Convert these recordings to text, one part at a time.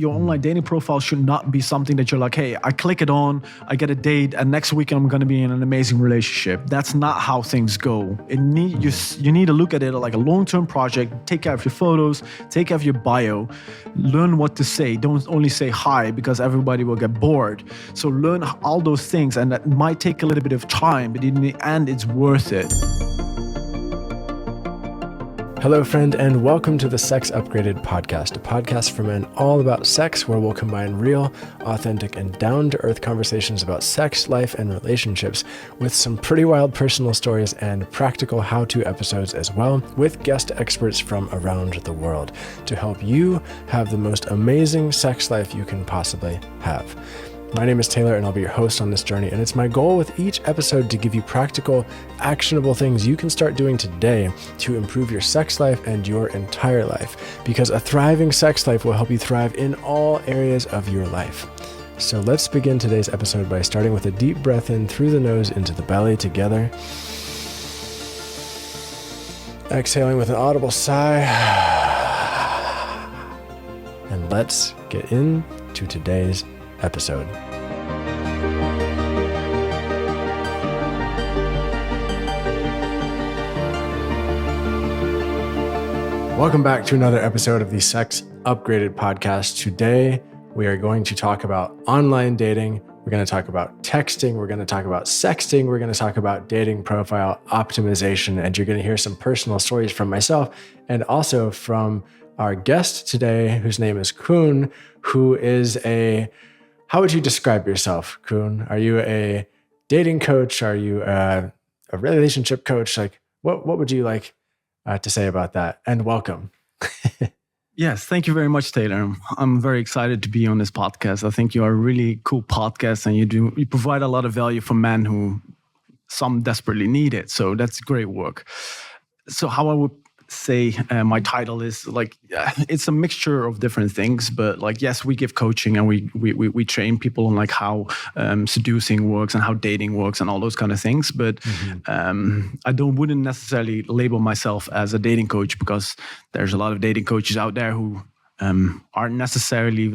Your online dating profile should not be something that you're like, hey, I click it on, I get a date, and next week I'm going to be in an amazing relationship. That's not how things go. You need to look at it like a long-term project. Take care of your photos, take care of your bio, learn what to say. Don't only say hi because everybody will get bored. So learn all those things, and that might take a little bit of time, but in the end, it's worth it. Hello, friend, and welcome to the Sex Upgraded podcast, a podcast for men all about sex, where we'll combine real, authentic, and down-to-earth conversations about sex, life, and relationships with some pretty wild personal stories and practical how-to episodes as well, with guest experts from around the world to help you have the most amazing sex life you can possibly have. My name is Taylor, and I'll be your host on this journey, and it's my goal with each episode to give you practical, actionable things you can start doing today to improve your sex life and your entire life, because a thriving sex life will help you thrive in all areas of your life. So let's begin today's episode by starting with a deep breath in through the nose into the belly together. Exhaling with an audible sigh. And let's get into today's episode. Welcome back to another episode of the Sex Upgraded podcast. Today, we are going to talk about online dating. We're going to talk about texting. We're going to talk about sexting. We're going to talk about dating profile optimization. And you're going to hear some personal stories from myself and also from our guest today, whose name is Koen, who is how would you describe yourself, Koen? Are you a dating coach? Are you a relationship coach? Like, what would you like to say about that? And welcome. Yes, thank you very much, Taylor. I'm very excited to be on this podcast. I think you are a really cool podcast, and you provide a lot of value for men who some desperately need it. So that's great work. So how I would say my title is it's a mixture of different things, but yes, we give coaching and we train people on how seducing works and how dating works and all those kind of things. But I wouldn't necessarily label myself as a dating coach, because there's a lot of dating coaches out there who aren't necessarily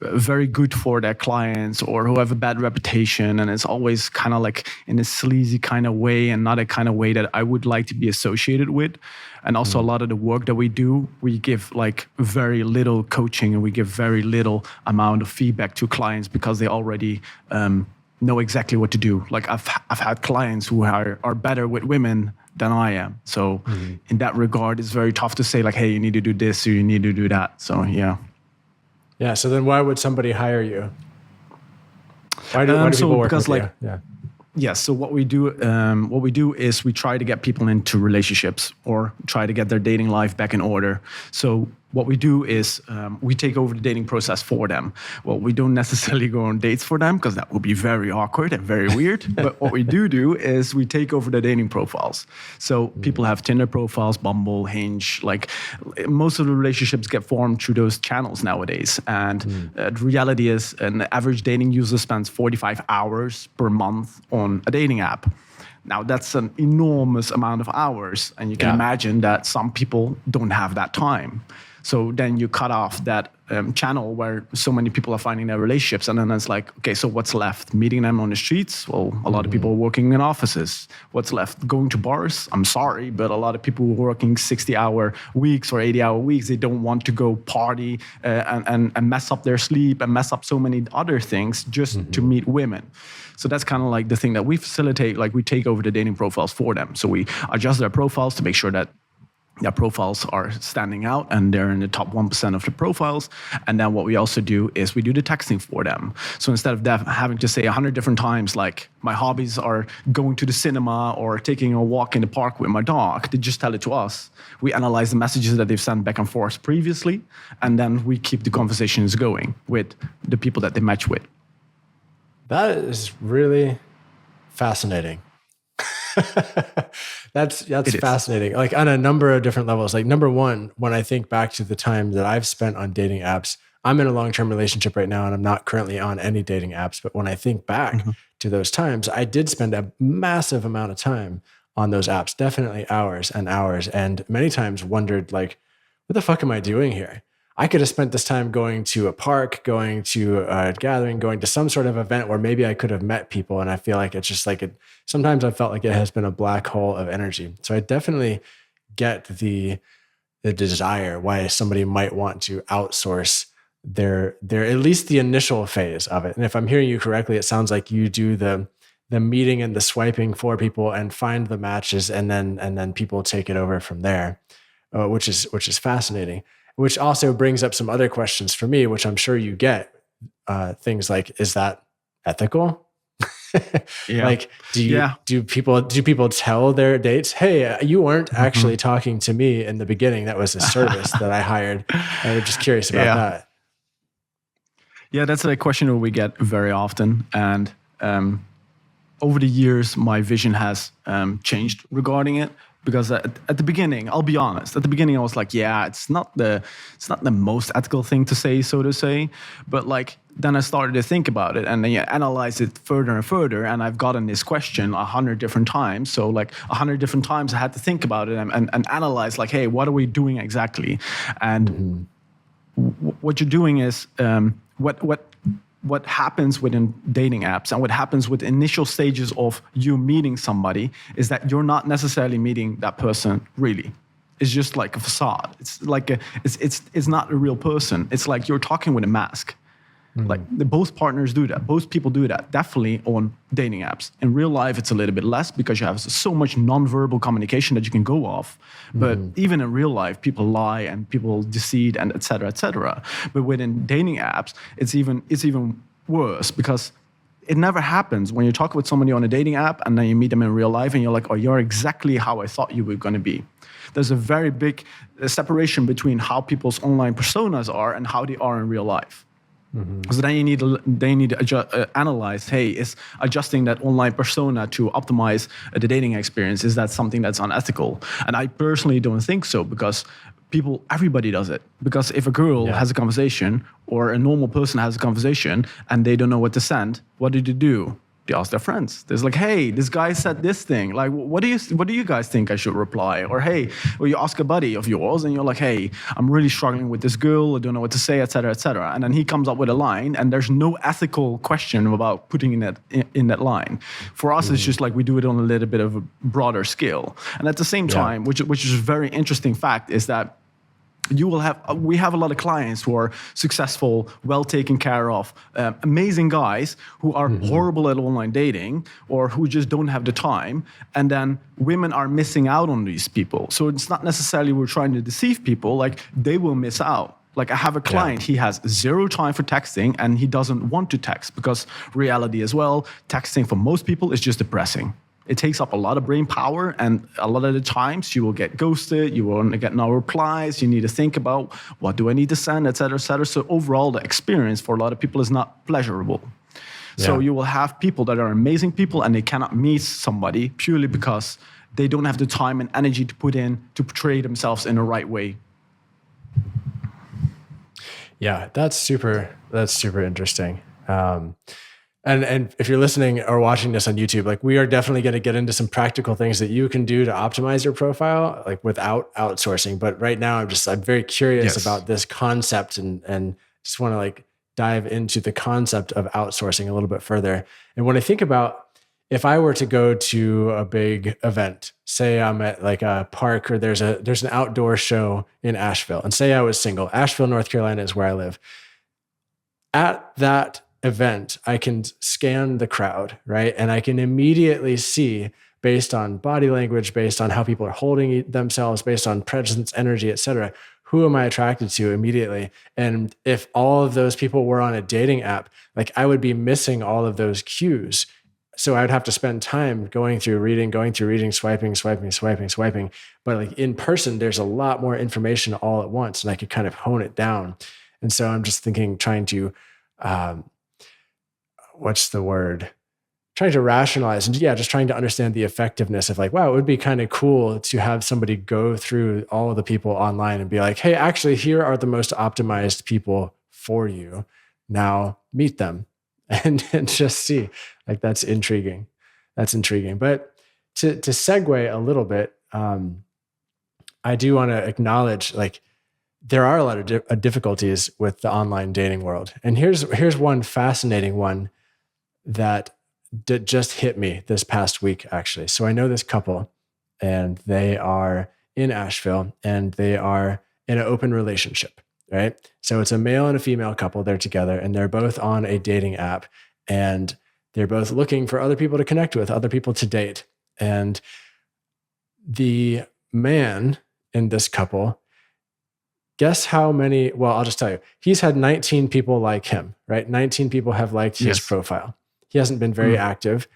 very good for their clients, or who have a bad reputation, and it's always kind of in a sleazy kind of way, and not a kind of way that I would like to be associated with. And also a lot of the work that we do, we give very little coaching, and we give very little amount of feedback to clients, because they already know exactly what to do. I've had clients who are better with women than I am. So in that regard, it's very tough to say hey, you need to do this or you need to do that. So yeah. Yeah. So then why would somebody hire you? Why do people work with you? Yeah. Yes. So what we do is we try to get people into relationships, or try to get their dating life back in order. So what we do is we take over the dating process for them. Well, we don't necessarily go on dates for them, because that would be very awkward and very weird. But what we do is we take over the dating profiles. So people have Tinder profiles, Bumble, Hinge. Most of the relationships get formed through those channels nowadays. And the reality is, an average dating user spends 45 hours per month on a dating app. Now, that's an enormous amount of hours. And you can imagine that some people don't have that time. So then you cut off that channel where so many people are finding their relationships. And then it's okay, so what's left? Meeting them on the streets? Well, a lot of people are working in offices. What's left? Going to bars? I'm sorry, but a lot of people who are working 60-hour weeks or 80-hour weeks, they don't want to go party and mess up their sleep and mess up so many other things just to meet women. So that's kind of the thing that we facilitate. We take over the dating profiles for them. So we adjust their profiles to make sure that their profiles are standing out and they're in the top 1% of the profiles. And then what we also do is we do the texting for them. So instead of having to say 100 different times, my hobbies are going to the cinema or taking a walk in the park with my dog, they just tell it to us. We analyze the messages that they've sent back and forth previously, and then we keep the conversations going with the people that they match with. That is really fascinating. That's fascinating. On a number of different levels. Number one, when I think back to the time that I've spent on dating apps, I'm in a long-term relationship right now, and I'm not currently on any dating apps. But when I think back to those times, I did spend a massive amount of time on those apps, definitely hours and hours, and many times wondered what the fuck am I doing here? I could have spent this time going to a park, going to a gathering, going to some sort of event where maybe I could have met people. And I feel like it's just like sometimes I felt like it has been a black hole of energy. So I definitely get the desire why somebody might want to outsource their at least the initial phase of it. And if I'm hearing you correctly, it sounds like you do the meeting and the swiping for people and find the matches, and then people take it over from there, which is fascinating. Which also brings up some other questions for me, which I'm sure you get. Things like, is that ethical? Yeah. Like, do people tell their dates, hey, you weren't actually talking to me in the beginning. That was a service that I hired. I'm just curious about that. Yeah, that's a question that we get very often. And over the years, my vision has changed regarding it. Because at the beginning, I'll be honest, at the beginning I was like, yeah, it's not the most ethical thing to say, so to say. But like, then I started to think about it and then analyze it further and further. And I've gotten this question 100 different times. So like 100 different times I had to think about it and analyze like, hey, what are we doing exactly? And what you're doing is what happens within dating apps and what happens with initial stages of you meeting somebody is that you're not necessarily meeting that person really. It's just like a facade. It's like it's not a real person. It's like you're talking with a mask. Like both partners do that. Both people do that. Definitely on dating apps. In real life, it's a little bit less because you have so much nonverbal communication that you can go off. But even in real life, people lie and people deceive and et cetera, et cetera. But within dating apps, it's even worse because it never happens when you talk with somebody on a dating app and then you meet them in real life and you're like, oh, you're exactly how I thought you were going to be. There's a very big separation between how people's online personas are and how they are in real life. So then they need to analyze, hey, is adjusting that online persona to optimize the dating experience, is that something that's unethical? And I personally don't think so because everybody does it. Because if a girl has a conversation or a normal person has a conversation and they don't know what to send, what do? They ask their friends. There's like, hey, this guy said this thing. Like, what do you guys think I should reply? Or hey, or you ask a buddy of yours and you're like, hey, I'm really struggling with this girl. I don't know what to say, et cetera, et cetera. And then he comes up with a line and there's no ethical question about putting in that line. For us, it's just like we do it on a little bit of a broader scale. And at the same time, which is a very interesting fact, is that we have a lot of clients who are successful, well taken care of, amazing guys who are horrible at online dating or who just don't have the time. And then women are missing out on these people. So it's not necessarily we're trying to deceive people, like they will miss out. Like I have a client, he has zero time for texting and he doesn't want to text because reality as well, texting for most people is just depressing. It takes up a lot of brain power, and a lot of the times you will get ghosted, you won't get no replies, you need to think about what do I need to send, et cetera, et cetera. So overall, the experience for a lot of people is not pleasurable. Yeah. So you will have people that are amazing people and they cannot meet somebody purely because they don't have the time and energy to put in to portray themselves in the right way. Yeah, that's super interesting. And if you're listening or watching this on YouTube, like we are definitely going to get into some practical things that you can do to optimize your profile, like without outsourcing. But right now I'm very curious about this concept and just want to like dive into the concept of outsourcing a little bit further. And when I think about if I were to go to a big event, say I'm at like a park or there's an outdoor show in Asheville, and say I was single, Asheville, North Carolina is where I live. At that event, I can scan the crowd, right? And I can immediately see, based on body language, based on how people are holding themselves, based on presence, energy, et cetera, who am I attracted to immediately? And if all of those people were on a dating app, like I would be missing all of those cues. So I would have to spend time going through reading, swiping. But like in person, there's a lot more information all at once and I could kind of hone it down. And so I'm just thinking, trying to rationalize and just trying to understand the effectiveness of like, wow, it would be kind of cool to have somebody go through all of the people online and be like, hey, actually, here are the most optimized people for you. Now meet them and just see. Like, that's intriguing. But to segue a little bit, I do want to acknowledge like there are a lot of difficulties with the online dating world. And here's one fascinating one that just hit me this past week, actually. So I know this couple, and they are in Asheville, and they are in an open relationship, right? So it's a male and a female couple. They're together, and they're both on a dating app, and they're both looking for other people to connect with, other people to date. And the man in this couple, guess how many? Well, I'll just tell you. He's had 19 people like him, right? 19 people have liked his profile. He hasn't been very active.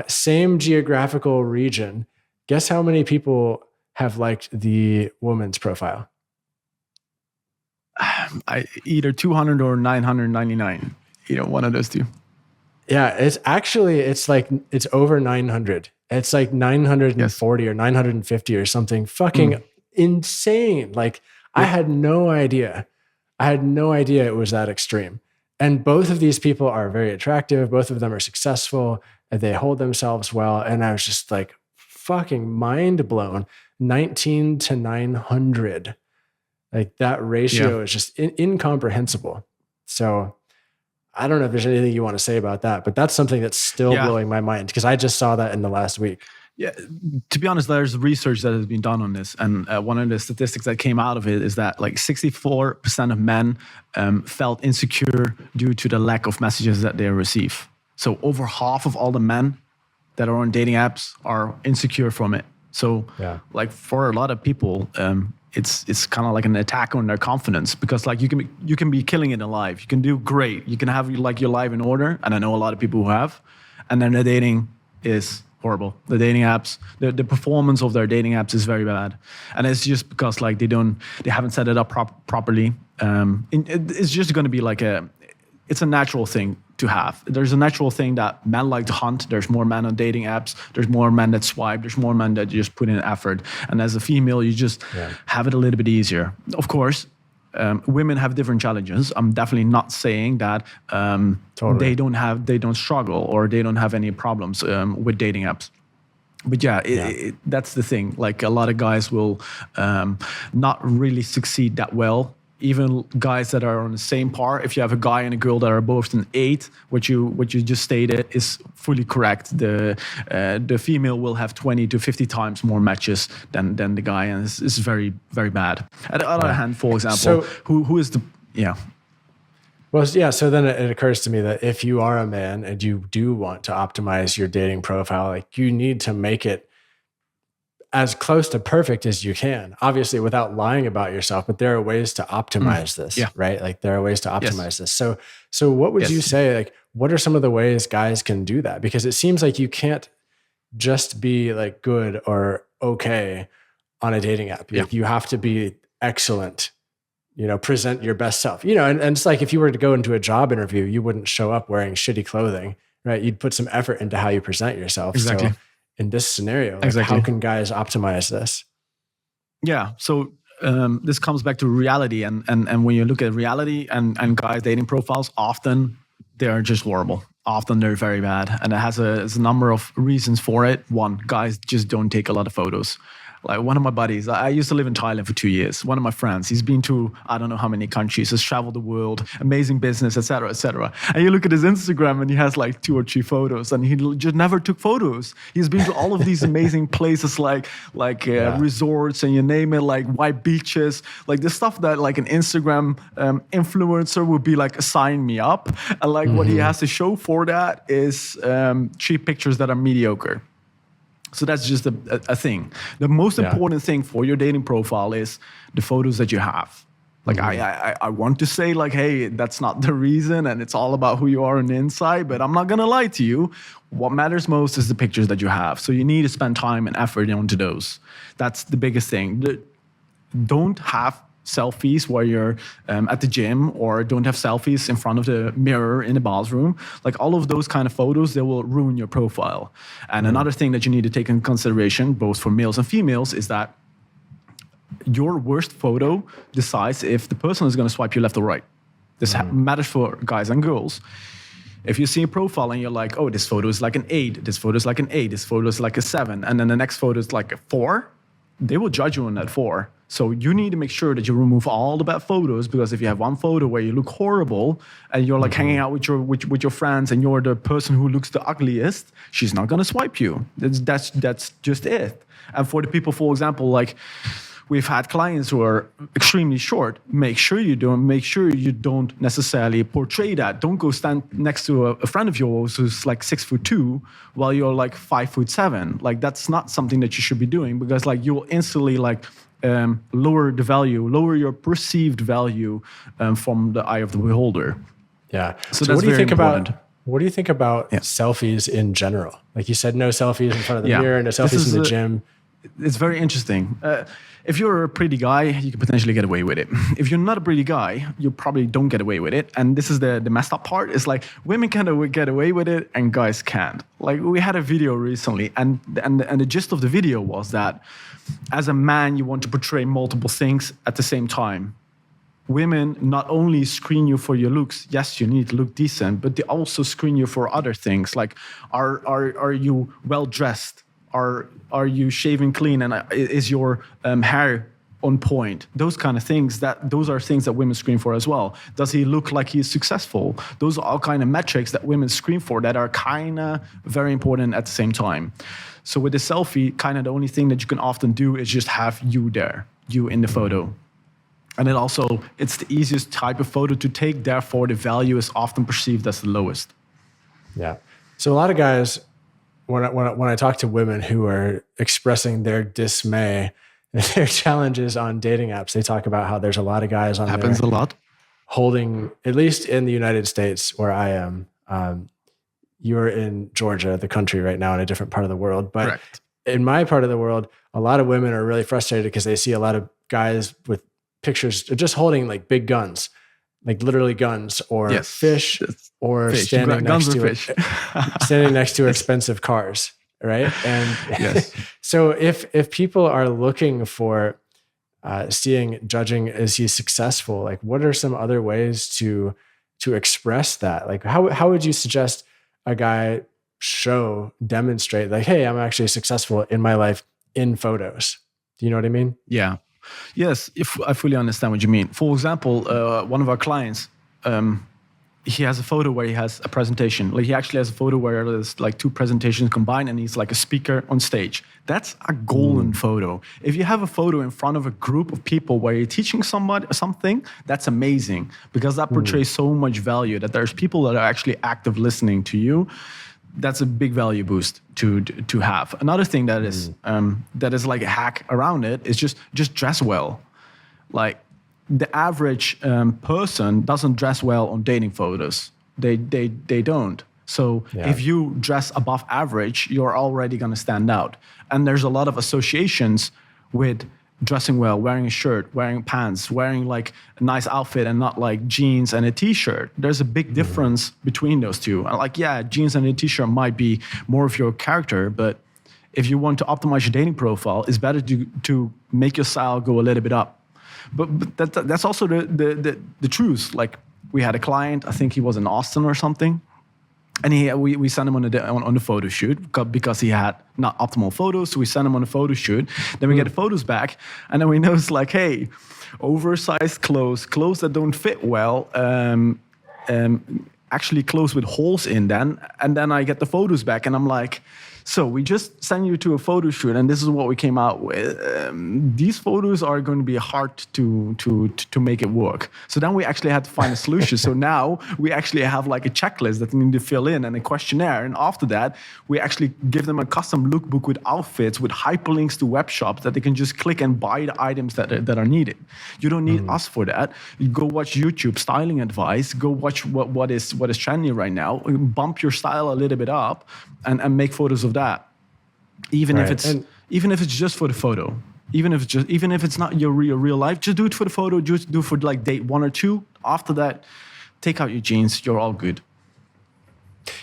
Same geographical region. Guess how many people have liked the woman's profile? Either 200 or 999. One of those two. Yeah, it's over 900. It's like 940 or 950 or something fucking insane. Like I had no idea. It was that extreme. And both of these people are very attractive. Both of them are successful. And they hold themselves well. And I was just like fucking mind blown. 19 to 900. Like that ratio is just incomprehensible. So I don't know if there's anything you want to say about that, but that's something that's still blowing my mind because I just saw that in the last week. Yeah, to be honest, there's research that has been done on this, and one of the statistics that came out of it is that like 64% of men felt insecure due to the lack of messages that they receive. So over half of all the men that are on dating apps are insecure from it. So like for a lot of people, it's kind of like an attack on their confidence because like you can be killing it in life. You can do great. You can have like your life in order, and I know a lot of people who have, and then the dating is horrible. The dating apps, the performance of their dating apps is very bad, and it's just because like they haven't set it up properly. It's just going to be like it's a natural thing to have. There's a natural thing that men like to hunt. There's more men on dating apps. There's more men that swipe. There's more men that just put in effort. And as a female, you just have it a little bit easier. Of course, women have different challenges. I'm definitely not saying that they don't struggle or they don't have any problems with dating apps. But that's the thing. Like a lot of guys will not really succeed that well. Even guys that are on the same par, if you have a guy and a girl that are both an 8, what you just stated is fully correct. The female will have 20 to 50 times more matches than the guy, and it's very, very bad. On the other hand, for example, who is the Well, yeah. So then it occurs to me that if you are a man and you do want to optimize your dating profile, like you need to make it as close to perfect as you can, obviously without lying about yourself, but there are ways to optimize this, right? Like there are ways to optimize this. So what would you say, like, what are some of the ways guys can do that? Because it seems like you can't just be like good or okay on a dating app. Like you have to be excellent, present your best self, and it's like, if you were to go into a job interview, you wouldn't show up wearing shitty clothing, right? You'd put some effort into how you present yourself. Exactly. So in this scenario, like how can guys optimize this? Yeah. So this comes back to reality. And when you look at reality and guys' dating profiles, often they're just horrible. Often they're very bad. And it has a number of reasons for it. One, guys just don't take a lot of photos. Like one of my buddies, I used to live in Thailand for 2 years. One of my friends, he's been to I don't know how many countries, has traveled the world, amazing business, etc., etc. And you look at his Instagram and he has like 2 or 3 photos, and he just never took photos. He's been to all of these amazing places like resorts and you name it, like white beaches, like the stuff that like an Instagram influencer would be like, sign me up. And like what he has to show for that is 3 pictures that are mediocre. So that's just a thing. The most important thing for your dating profile is the photos that you have. Like I want to say like, hey, that's not the reason, and it's all about who you are on the inside, but I'm not gonna lie to you. What matters most is the pictures that you have. So you need to spend time and effort into those. That's the biggest thing. Don't have selfies where you're at the gym, or don't have selfies in front of the mirror in the bathroom. Like all of those kind of photos, they will ruin your profile. And another thing that you need to take in consideration, both for males and females, is that your worst photo decides if the person is going to swipe you left or right. This matters for guys and girls. If you see a profile and you're like, oh, this photo is like an 8, this photo is like an 8, this photo is like a 7, and then the next photo is like a 4, they will judge you on that 4. So you need to make sure that you remove all the bad photos, because if you have one photo where you look horrible and you're like hanging out with your friends and you're the person who looks the ugliest, she's not going to swipe you. That's just it. And for the people, for example, like we've had clients who are extremely short. Make sure you don't necessarily portray that. Don't go stand next to a friend of yours who's like 6'2" while you're like 5'7". Like that's not something that you should be doing, because like you will instantly like lower your perceived value from the eye of the beholder. Yeah. So what do you think important. What do you think about selfies in general? Like you said, no selfies in front of the mirror, no selfies in the gym. It's very interesting. If you're a pretty guy, you can potentially get away with it. If you're not a pretty guy, you probably don't get away with it. And this is the messed up part. It's like women can get away with it and guys can't. Like we had a video recently, and the gist of the video was that as a man, you want to portray multiple things at the same time. Women not only screen you for your looks, yes, you need to look decent, but they also screen you for other things. Like, are you well dressed? Are you shaving clean, and is your hair on point? Those kind of things. Those are things that women screen for as well. Does he look like he's successful? Those are all kind of metrics that women screen for that are kind of very important at the same time. So with the selfie, kind of the only thing that you can often do is just have you there, you in the photo. And it's the easiest type of photo to take. Therefore, the value is often perceived as the lowest. Yeah. So a lot of guys, when I talk to women who are expressing their dismay and their challenges on dating apps, they talk about how there's a lot of guys on Happens there a lot. holding, at least in the United States where I am. You're in Georgia, the country right now, in a different part of the world. But Correct. In my part of the world, a lot of women are really frustrated because they see a lot of guys with pictures just holding like big guns, like literally guns, or fish, or fish. Standing next to expensive cars, right? And so if people are looking for judging, is he successful? Like, what are some other ways to express that? Like, how would you suggest a guy demonstrate like, hey, I'm actually successful in my life in photos? Do you know what I mean? Yeah. Yes, if I fully understand what you mean. For example, one of our clients, he has a photo where he has a presentation. Like he actually has a photo where there's like two presentations combined and he's like a speaker on stage. That's a golden photo. If you have a photo in front of a group of people where you're teaching somebody something, that's amazing, because that portrays so much value that there's people that are actually active listening to you. That's a big value boost to have. Another thing that is like a hack around it is just dress well. Like the average person doesn't dress well on dating photos. They don't. So if you dress above average, you're already going to stand out. And there's a lot of associations with dressing well, wearing a shirt, wearing pants, wearing like a nice outfit and not like jeans and a t-shirt. There's a big difference between those two. Like, jeans and a t-shirt might be more of your character, but if you want to optimize your dating profile, it's better to make your style go a little bit up. But that's also the truth. Like we had a client, I think he was in Austin or something, and we sent him on the photo shoot because he had not optimal photos. So we sent him on a photo shoot. Then we get the photos back, and then we notice like, hey, oversized clothes that don't fit well, actually clothes with holes in them. And then I get the photos back, and I'm like, so we just sent you to a photo shoot, and this is what we came out with. These photos are going to be hard to make it work. So then we actually had to find a solution. So now we actually have like a checklist that we need to fill in and a questionnaire. And after that, we actually give them a custom lookbook with outfits, with hyperlinks to web shops that they can just click and buy the items that are needed. You don't need us for that. You go watch YouTube styling advice. Go watch what is trendy right now. Bump your style a little bit up and make photos of that, even if it's just for the photo, even if it's not your real life, just do it for the photo. Just do it for like date 1 or 2. After that, take out your jeans. You're all good.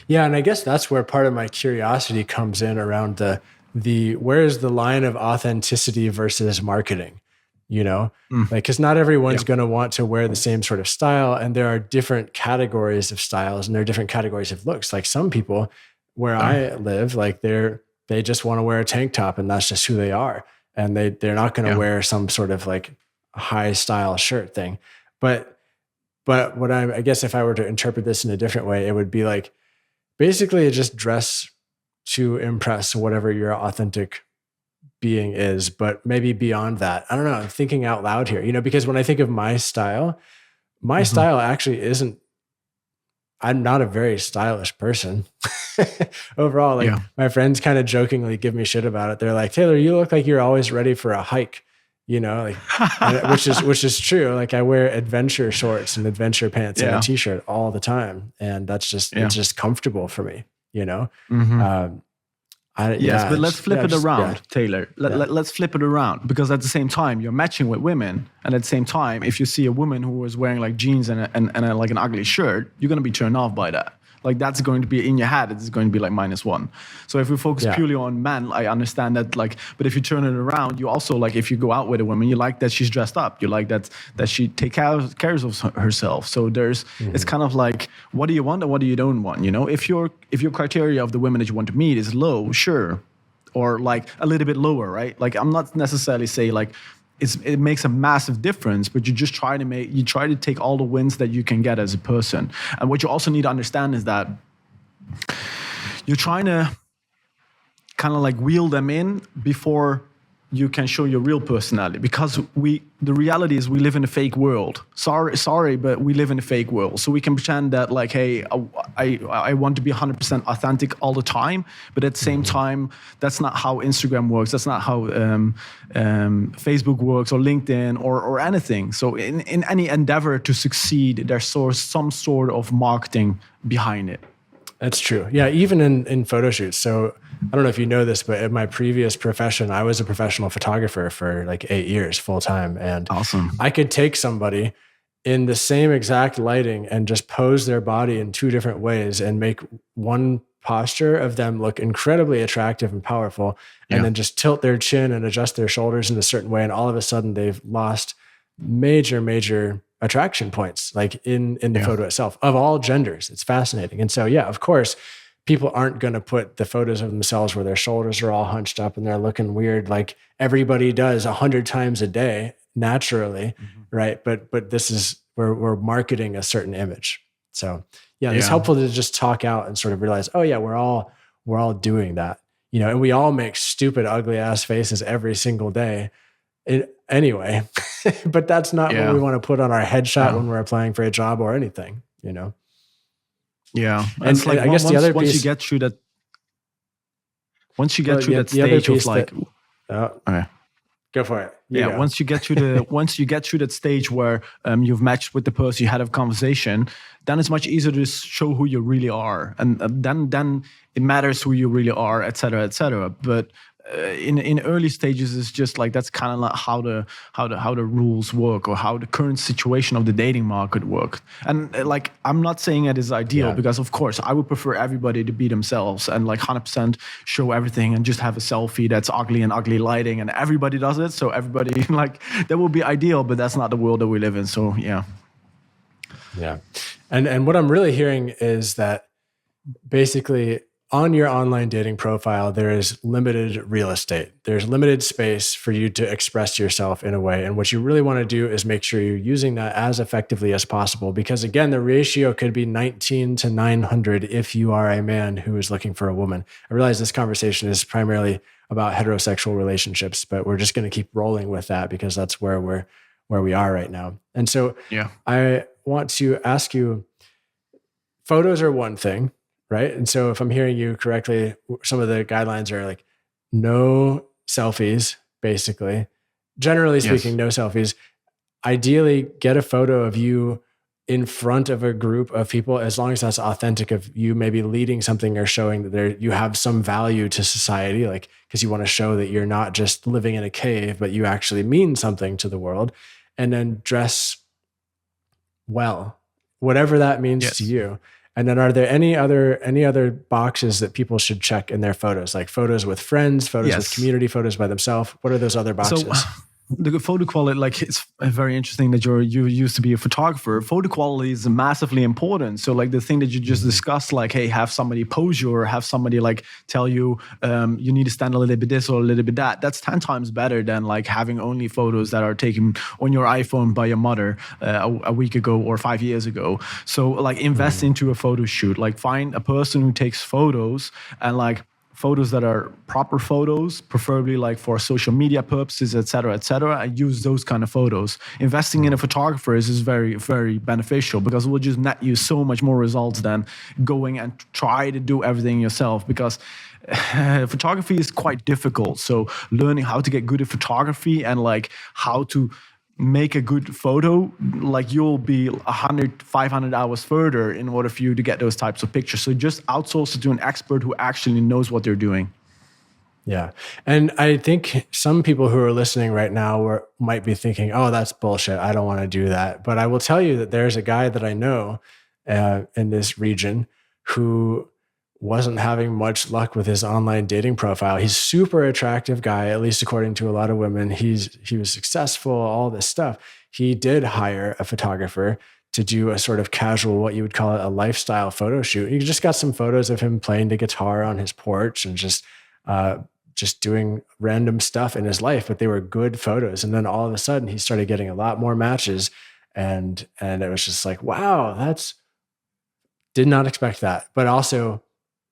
Yeah, and I guess that's where part of my curiosity comes in around the where is the line of authenticity versus marketing? You know, like, because not everyone's going to want to wear the same sort of style, and there are different categories of styles and there are different categories of looks. Like some people where I live, like they just want to wear a tank top and that's just who they are. and they're not going to wear some sort of like high style shirt thing. But what I guess if I were to interpret this in a different way, it would be like basically just dress to impress whatever your authentic being is, but maybe beyond that. I don't know. I'm thinking out loud here, because when I think of my style actually isn't, I'm not a very stylish person overall. Like my friends kind of jokingly give me shit about it. They're like, Taylor, you look like you're always ready for a hike, like, which is true. Like I wear adventure shorts and adventure pants and a t-shirt all the time. And that's just, it's just comfortable for me, But let's flip it around, Taylor. Let's flip it around, because at the same time you're matching with women, and at the same time, if you see a woman who is wearing like jeans and like an ugly shirt, you're gonna be turned off by that. Like that's going to be in your head. It's going to be like -1. So if we focus purely on men, I understand that. Like, but if you turn it around, you also like if you go out with a woman, you like that she's dressed up. You like that she cares of herself. So there's it's kind of like, what do you want and what do you don't want? If your criteria of the women that you want to meet is low, sure, or like a little bit lower, right? Like I'm not necessarily say like it makes a massive difference, but you just try to take all the wins that you can get as a person. And what you also need to understand is that you're trying to kind of like wheel them in before you can show your real personality, because the reality is we live in a fake world. Sorry, but we live in a fake world. So we can pretend that like, hey, I want to be 100% authentic all the time, but at the same time, that's not how Instagram works. That's not how Facebook works, or LinkedIn, or anything. So in any endeavor to succeed, there's some sort of marketing behind it. That's true. Yeah, even in photo shoots. So I don't know if you know this, but in my previous profession, I was a professional photographer for like 8 years full time. And awesome. I could take somebody in the same exact lighting and just pose their body in 2 different ways and make one posture of them look incredibly attractive and powerful, and then just tilt their chin and adjust their shoulders in a certain way. And all of a sudden they've lost major attraction points, like in the photo itself, of all genders. It's fascinating. And so, of course, people aren't going to put the photos of themselves where their shoulders are all hunched up and they're looking weird, like everybody does 100 times a day naturally, right? But this is where we're marketing a certain image. So it's helpful to just talk out and sort of realize, oh yeah, we're all doing that, and we all make stupid, ugly ass faces every single day. Anyway, but that's not what we want to put on our headshot when we're applying for a job or anything, Yeah, and it's like I guess the other piece, once you get through that stage of like, okay, go for it. Once you get through that stage where you've matched with the person, you had a conversation, then it's much easier to show who you really are, and then it matters who you really are, et cetera. But in early stages, it's just like that's kind of like how the rules work, or how the current situation of the dating market works. And like I'm not saying it is ideal, because of course I would prefer everybody to be themselves and like 100% show everything and just have a selfie that's ugly and ugly lighting and everybody does it. So everybody like that would be ideal, but that's not the world that we live in. So yeah. And what I'm really hearing is that basically, on your online dating profile, there is limited real estate. There's limited space for you to express yourself in a way. And what you really want to do is make sure you're using that as effectively as possible. Because again, the ratio could be 19 to 900 if you are a man who is looking for a woman. I realize this conversation is primarily about heterosexual relationships, but we're just going to keep rolling with that because that's where we are right now. And so I want to ask you, photos are one thing, right? And so if I'm hearing you correctly, some of the guidelines are like no selfies, basically. Generally speaking, no selfies. Ideally, get a photo of you in front of a group of people, as long as that's authentic, of you maybe leading something or showing that you have some value to society, like because you want to show that you're not just living in a cave, but you actually mean something to the world. And then dress well, whatever that means to you. And then are there any other boxes that people should check in their photos, like photos with friends, photos with community, photos by themselves? What are those other boxes? The photo quality, like, it's very interesting that you used to be a photographer. Photo quality is massively important. So like the thing that you just discussed, like, hey, have somebody pose you or have somebody like tell you you need to stand a little bit this or a little bit that. That's 10 times better than like having only photos that are taken on your iPhone by your mother a week ago or 5 years ago. So like invest into a photo shoot. Like find a person who takes photos and like photos that are proper photos, preferably like for social media purposes, et cetera, and use those kind of photos. Investing in a photographer is very, very beneficial because it will just net you so much more results than going and try to do everything yourself, because photography is quite difficult. So learning how to get good at photography and like how to make a good photo, like you'll be 100, 500 hours further in order for you to get those types of pictures. So just outsource it to an expert who actually knows what they're doing. Yeah. And I think some people who are listening right now might be thinking, oh, that's bullshit. I don't want to do that. But I will tell you that there's a guy that I know in this region who wasn't having much luck with his online dating profile. He's super attractive guy, at least according to a lot of women. He was successful, all this stuff. He did hire a photographer to do a sort of casual, what you would call it, a lifestyle photo shoot. He just got some photos of him playing the guitar on his porch and just doing random stuff in his life, but they were good photos. And then all of a sudden he started getting a lot more matches. And it was just like, wow, did not expect that. But also,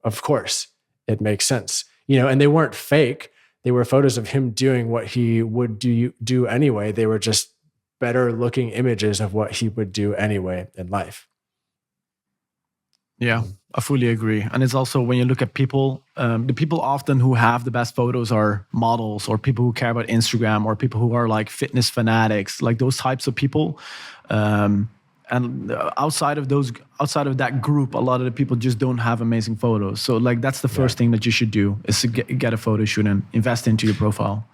of course, it makes sense, and they weren't fake. They were photos of him doing what he would do anyway. They were just better looking images of what he would do anyway in life. Yeah, I fully agree. And it's also when you look at people, the people often who have the best photos are models or people who care about Instagram or people who are like fitness fanatics, like those types of people. And outside of that group, a lot of the people just don't have amazing photos. So like that's the first thing that you should do is to get a photo shoot and invest into your profile.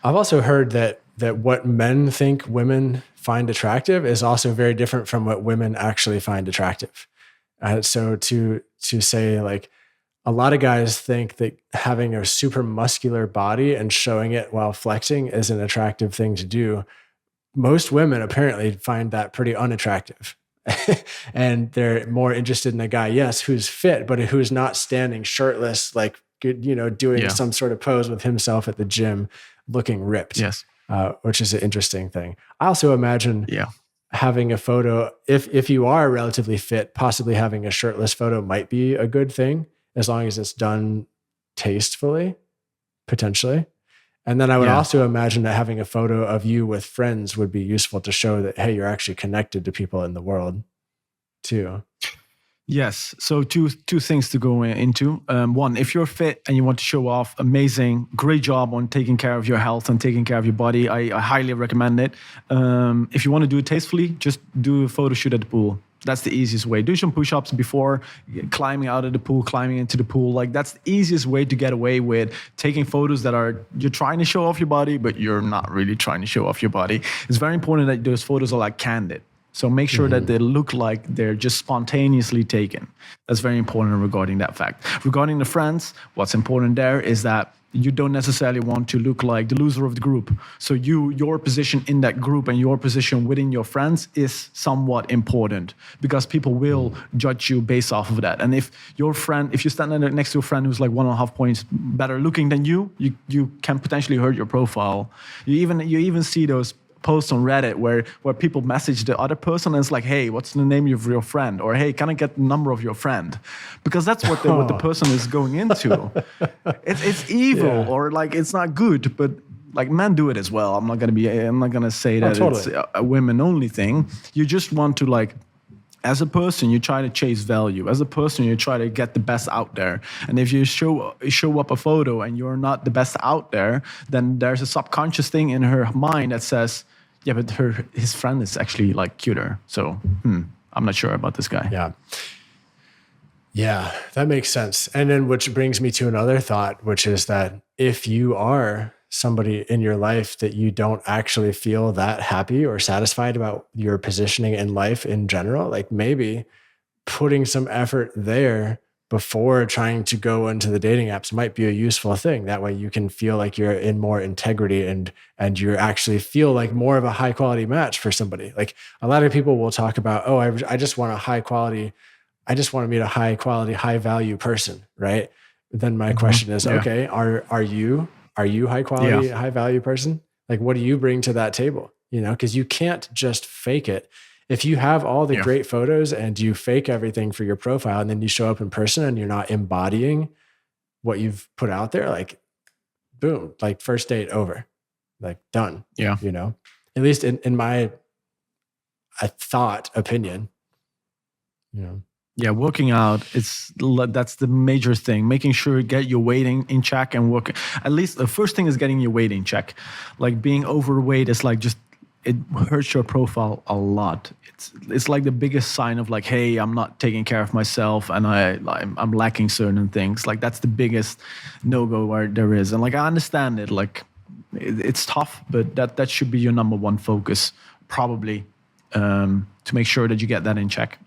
I've also heard that what men think women find attractive is also very different from what women actually find attractive. So to say like a lot of guys think that having a super muscular body and showing it while flexing is an attractive thing to do. Most women apparently find that pretty unattractive. And they're more interested in a guy, yes, who's fit, but who's not standing shirtless, like, doing some sort of pose with himself at the gym, looking ripped. Yes. Which is an interesting thing. I also imagine having a photo, if you are relatively fit, possibly having a shirtless photo might be a good thing as long as it's done tastefully, potentially. And then I would also imagine that having a photo of you with friends would be useful to show that, hey, you're actually connected to people in the world too. Yes. So two things to go into. One, if you're fit and you want to show off, amazing, great job on taking care of your health and taking care of your body. I highly recommend it. If you want to do it tastefully, just do a photo shoot at the pool. That's the easiest way. Do some push-ups before climbing out of the pool, climbing into the pool. Like that's the easiest way to get away with taking photos that you're trying to show off your body, but you're not really trying to show off your body. It's very important that those photos are like candid. So make sure that they look like they're just spontaneously taken. That's very important regarding that fact. Regarding the friends, what's important there is that you don't necessarily want to look like the loser of the group. So your position in that group and your position within your friends is somewhat important because people will judge you based off of that. And if you stand next to a friend who's like 1.5 points better looking than you can potentially hurt your profile. You even see those posts on Reddit where people message the other person and it's like, hey, what's the name of your friend? Or hey, can I get the number of your friend? Because that's what the person is going into. It's evil or like it's not good, but like men do it as well. I'm not gonna say that it's a women only thing. You just want to like, as a person, you try to chase value. As a person, you try to get the best out there. And if you show up a photo and you're not the best out there, then there's a subconscious thing in her mind that says, yeah, but his friend is actually like cuter. So I'm not sure about this guy. Yeah, that makes sense. And then which brings me to another thought, which is that if you are somebody in your life that you don't actually feel that happy or satisfied about your positioning in life in general, like maybe putting some effort there before trying to go into the dating apps might be a useful thing. That way you can feel like you're in more integrity and you actually feel like more of a high quality match for somebody. Like a lot of people will talk about, oh, I just want I just want to meet a high quality, high value person, right? Then my question is, okay, are you high quality, high value person? Like, what do you bring to that table? Because you can't just fake it. If you have all the great photos and you fake everything for your profile and then you show up in person and you're not embodying what you've put out there, like boom, like first date over, like done. Yeah. At least in my opinion. Yeah, working out, that's the major thing. Making sure you get your weight in check and work. At least the first thing is getting your weight in check. Like being overweight is like it hurts your profile a lot. It's like the biggest sign of like, hey, I'm not taking care of myself and I'm lacking certain things. Like that's the biggest no-go where there is. And like I understand it, like it's tough, but that should be your number one focus, probably, to make sure that you get that in check.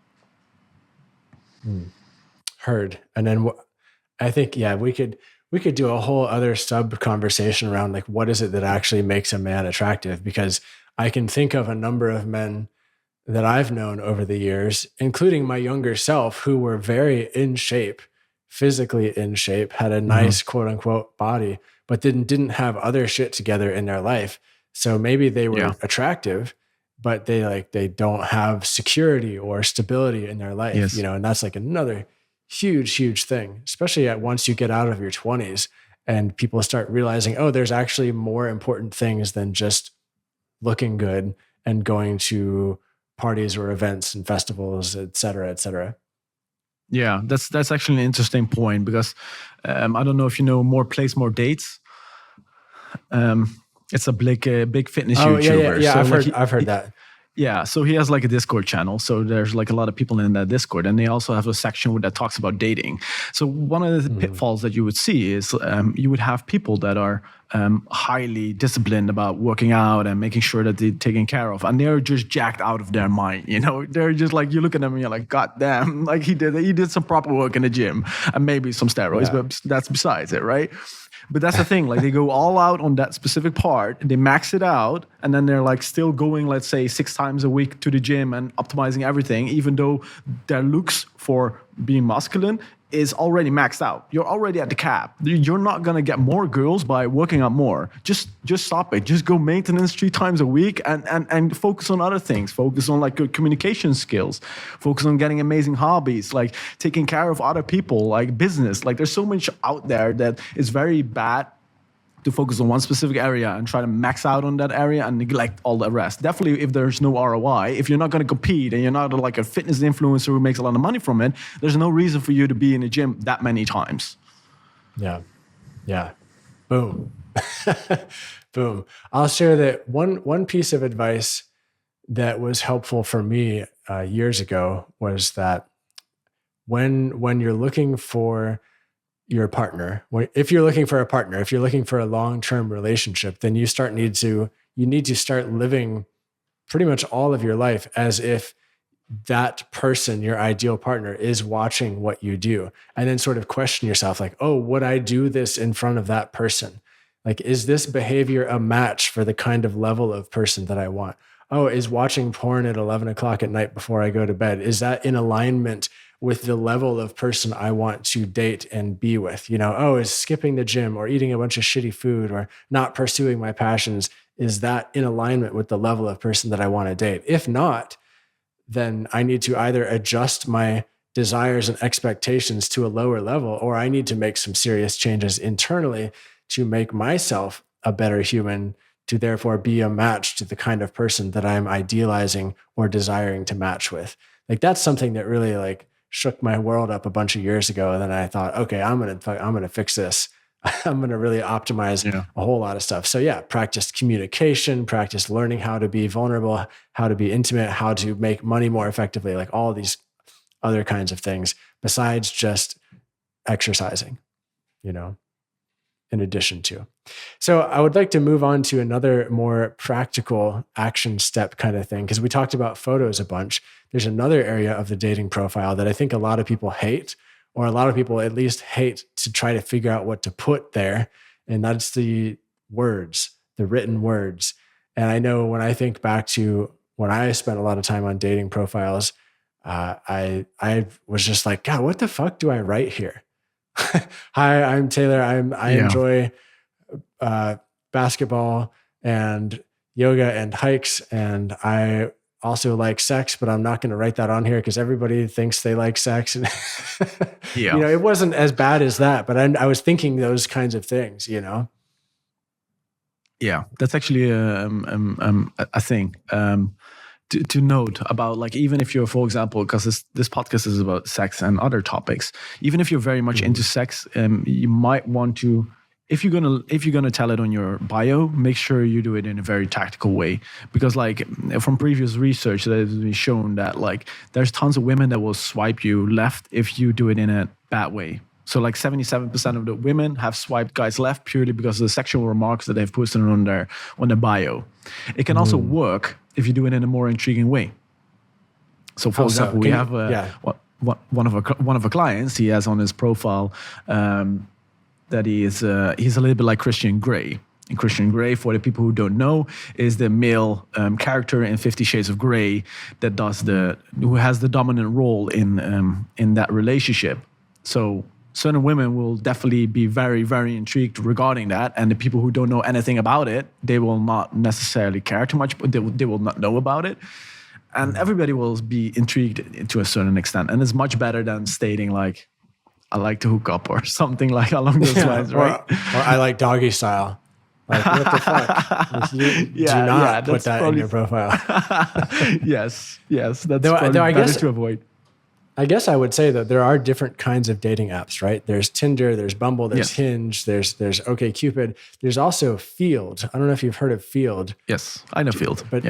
Heard. And then I think, we could do a whole other sub conversation around like, what is it that actually makes a man attractive? Because I can think of a number of men that I've known over the years, including my younger self, who were very in shape, physically in shape, had a nice quote unquote body, but didn't have other shit together in their life. So maybe they were attractive, but they don't have security or stability in their life, and that's like another huge thing, especially once you get out of your 20s and people start realizing, oh, there's actually more important things than just looking good and going to parties or events and festivals, et cetera, et cetera. Yeah, that's actually an interesting point because I don't know if you know More Place, More Dates. It's a big fitness YouTuber. Yeah. So I've heard that. Yeah, so he has like a Discord channel. So there's like a lot of people in that Discord, and they also have a section that talks about dating. So one of the pitfalls that you would see is you would have people that are highly disciplined about working out and making sure that they're taken care of, and they're just jacked out of their mind. They're just like, you look at them and you're like, God damn, like he did some proper work in the gym and maybe some steroids, but that's besides it, right? But that's the thing, like they go all out on that specific part, they max it out, and then they're like still going, let's say 6 times a week to the gym and optimizing everything, even though their looks for being masculine is already maxed out. You're already at the cap. You're not gonna get more girls by working out more. Just stop it. Just go maintenance 3 times a week and focus on other things. Focus on like good communication skills. Focus on getting amazing hobbies, like taking care of other people, like business. Like there's so much out there that is very bad to focus on one specific area and try to max out on that area and neglect all the rest. Definitely if there's no ROI, if you're not going to compete and you're not like a fitness influencer who makes a lot of money from it, there's no reason for you to be in the gym that many times. Yeah. Boom. Boom. I'll share that one piece of advice that was helpful for me years ago was that when you're looking for your partner, if you're looking for a partner, if you're looking for a long-term relationship, then you need to start living pretty much all of your life as if that person, your ideal partner, is watching what you do, and then sort of question yourself like, oh, would I do this in front of that person? Like, is this behavior a match for the kind of level of person that I want? Oh, is watching porn at 11 o'clock at night before I go to bed, is that in alignment with the level of person I want to date and be with? Oh, is skipping the gym or eating a bunch of shitty food or not pursuing my passions, is that in alignment with the level of person that I want to date? If not, then I need to either adjust my desires and expectations to a lower level, or I need to make some serious changes internally to make myself a better human, to therefore be a match to the kind of person that I'm idealizing or desiring to match with. Like that's something that really like shook my world up a bunch of years ago. And then I thought, okay, I'm gonna fix this. I'm gonna really optimize a whole lot of stuff. So yeah, practice communication, practice learning how to be vulnerable, how to be intimate, how to make money more effectively, like all these other kinds of things besides just exercising, in addition to. So I would like to move on to another more practical action step kind of thing, because we talked about photos a bunch. There's another area of the dating profile that I think a lot of people hate or a lot of people at least hate to try to figure out what to put there. And that's the words, the written words. And I know when I think back to when I spent a lot of time on dating profiles, I was just like, God, what the fuck do I write here? Hi, I'm Taylor. I enjoy basketball and yoga and hikes, and I also like sex, but I'm not going to write that on here because everybody thinks they like sex. And it wasn't as bad as that, but I was thinking those kinds of things, Yeah, that's actually a thing to note about, like, even if you're, for example, because this podcast is about sex and other topics, even if you're very much into sex, you might want to, if you're gonna tell it on your bio, make sure you do it in a very tactical way, because like from previous research that has been shown that like there's tons of women that will swipe you left if you do it in a bad way. So like 77% of the women have swiped guys left purely because of the sexual remarks that they've posted on their bio. It can also work if you do it in a more intriguing way. So for example, we have one of our clients. He has on his profile that he's a little bit like Christian Grey. And Christian Grey, for the people who don't know, is the male character in 50 Shades of Grey that who has the dominant role in that relationship. So certain women will definitely be very, very intrigued regarding that. And the people who don't know anything about it, they will not necessarily care too much, but they will not know about it. And everybody will be intrigued to a certain extent. And it's much better than stating like, I like to hook up or something like along those lines, right? Or I like doggy style. Like, what the fuck? Do not put that in your profile. Yes. That's probably better to avoid. I guess I would say that there are different kinds of dating apps, right? There's Tinder, there's Bumble, there's Hinge, there's OkCupid. There's also Field. I don't know if you've heard of Field. Yes, I know Field. But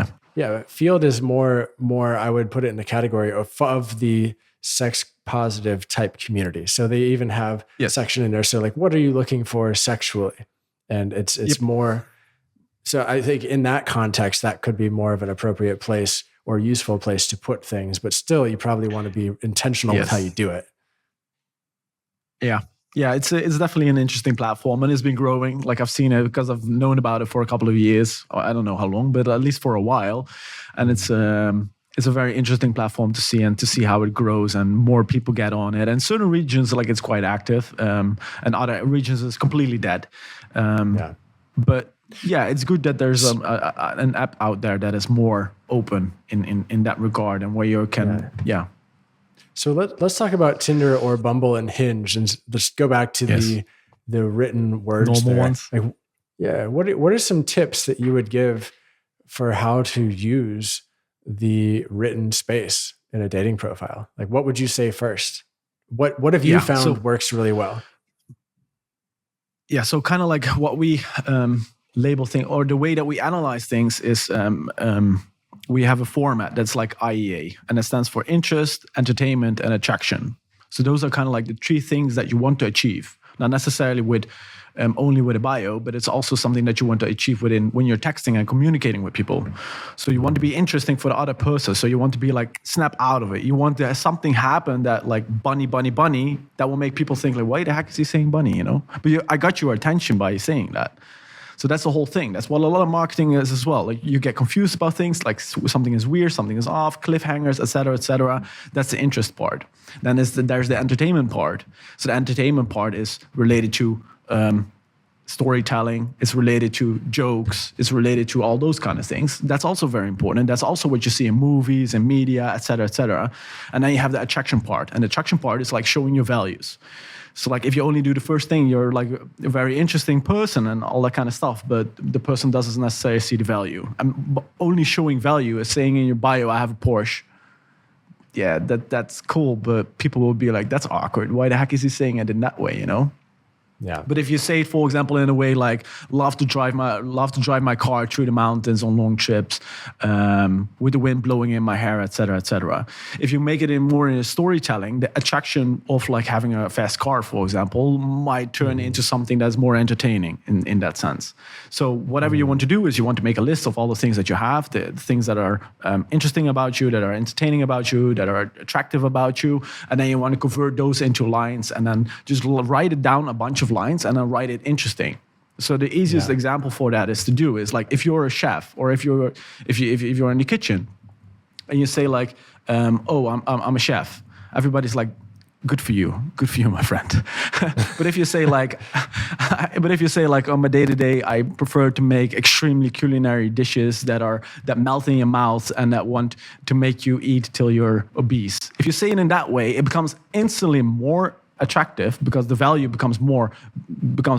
Field is more. I would put it in the category of the sex positive type community. So they even have a section in there. So like, what are you looking for sexually? And it's more. So I think in that context, that could be more of an appropriate place or useful place to put things, but still you probably want to be intentional with how you do it. Yeah. It's definitely an interesting platform, and it's been growing. Like I've seen it because I've known about it for a couple of years. I don't know how long, but at least for a while. And it's a very interesting platform to see how it grows and more people get on it. And certain regions, like it's quite active, and other regions is completely dead. But yeah, it's good that there's an app out there that is more open in that regard, and where you can, So let's talk about Tinder or Bumble and Hinge, and let's go back to the written words. Normal ones. Like, what are some tips that you would give for how to use the written space in a dating profile? Like, what would you say first? What have you found works really well? Yeah, so kind of like what we label things, or the way that we analyze things is we have a format that's like IEA, and it stands for interest, entertainment, and attraction. So those are kind of like the three things that you want to achieve, not necessarily with only with a bio, but it's also something that you want to achieve when you're texting and communicating with people. So you want to be interesting for the other person. So you want to be like snap out of it. You want to have something happen that like bunny, that will make people think like, why the heck is he saying bunny, But I got your attention by saying that. So that's the whole thing. That's what a lot of marketing is as well. Like you get confused about things, like something is weird, something is off, cliffhangers, et cetera, et cetera. That's the interest part. Then there's the entertainment part. So the entertainment part is related to storytelling. It's related to jokes. It's related to all those kind of things. That's also very important. That's also what you see in movies and media, et cetera, et cetera. And then you have the attraction part. And the attraction part is like showing your values. So like if you only do the first thing, you're like a very interesting person and all that kind of stuff, but the person doesn't necessarily see the value. And only showing value is saying in your bio, I have a Porsche. Yeah, that's cool, but people will be like, that's awkward. Why the heck is he saying it in that way, Yeah. But if you say it, for example, in a way like love to drive my car through the mountains on long trips, with the wind blowing in my hair, etc., etc. If you make it more in a storytelling, the attraction of like having a fast car, for example, might turn into something that's more entertaining in that sense. So whatever you want to do is you want to make a list of all the things that you have, the things that are interesting about you, that are entertaining about you, that are attractive about you, and then you want to convert those into lines, and then just write it down a bunch of lines and then write it interesting. So the easiest example for that is to do is like if you're a chef or if you're in the kitchen and you say like, oh, I'm a chef. Everybody's like, good for you, my friend. But if you say like, on my day-to-day, I prefer to make extremely culinary dishes that melt in your mouth and that want to make you eat till you're obese. If you say it in that way, it becomes instantly more attractive because the value becomes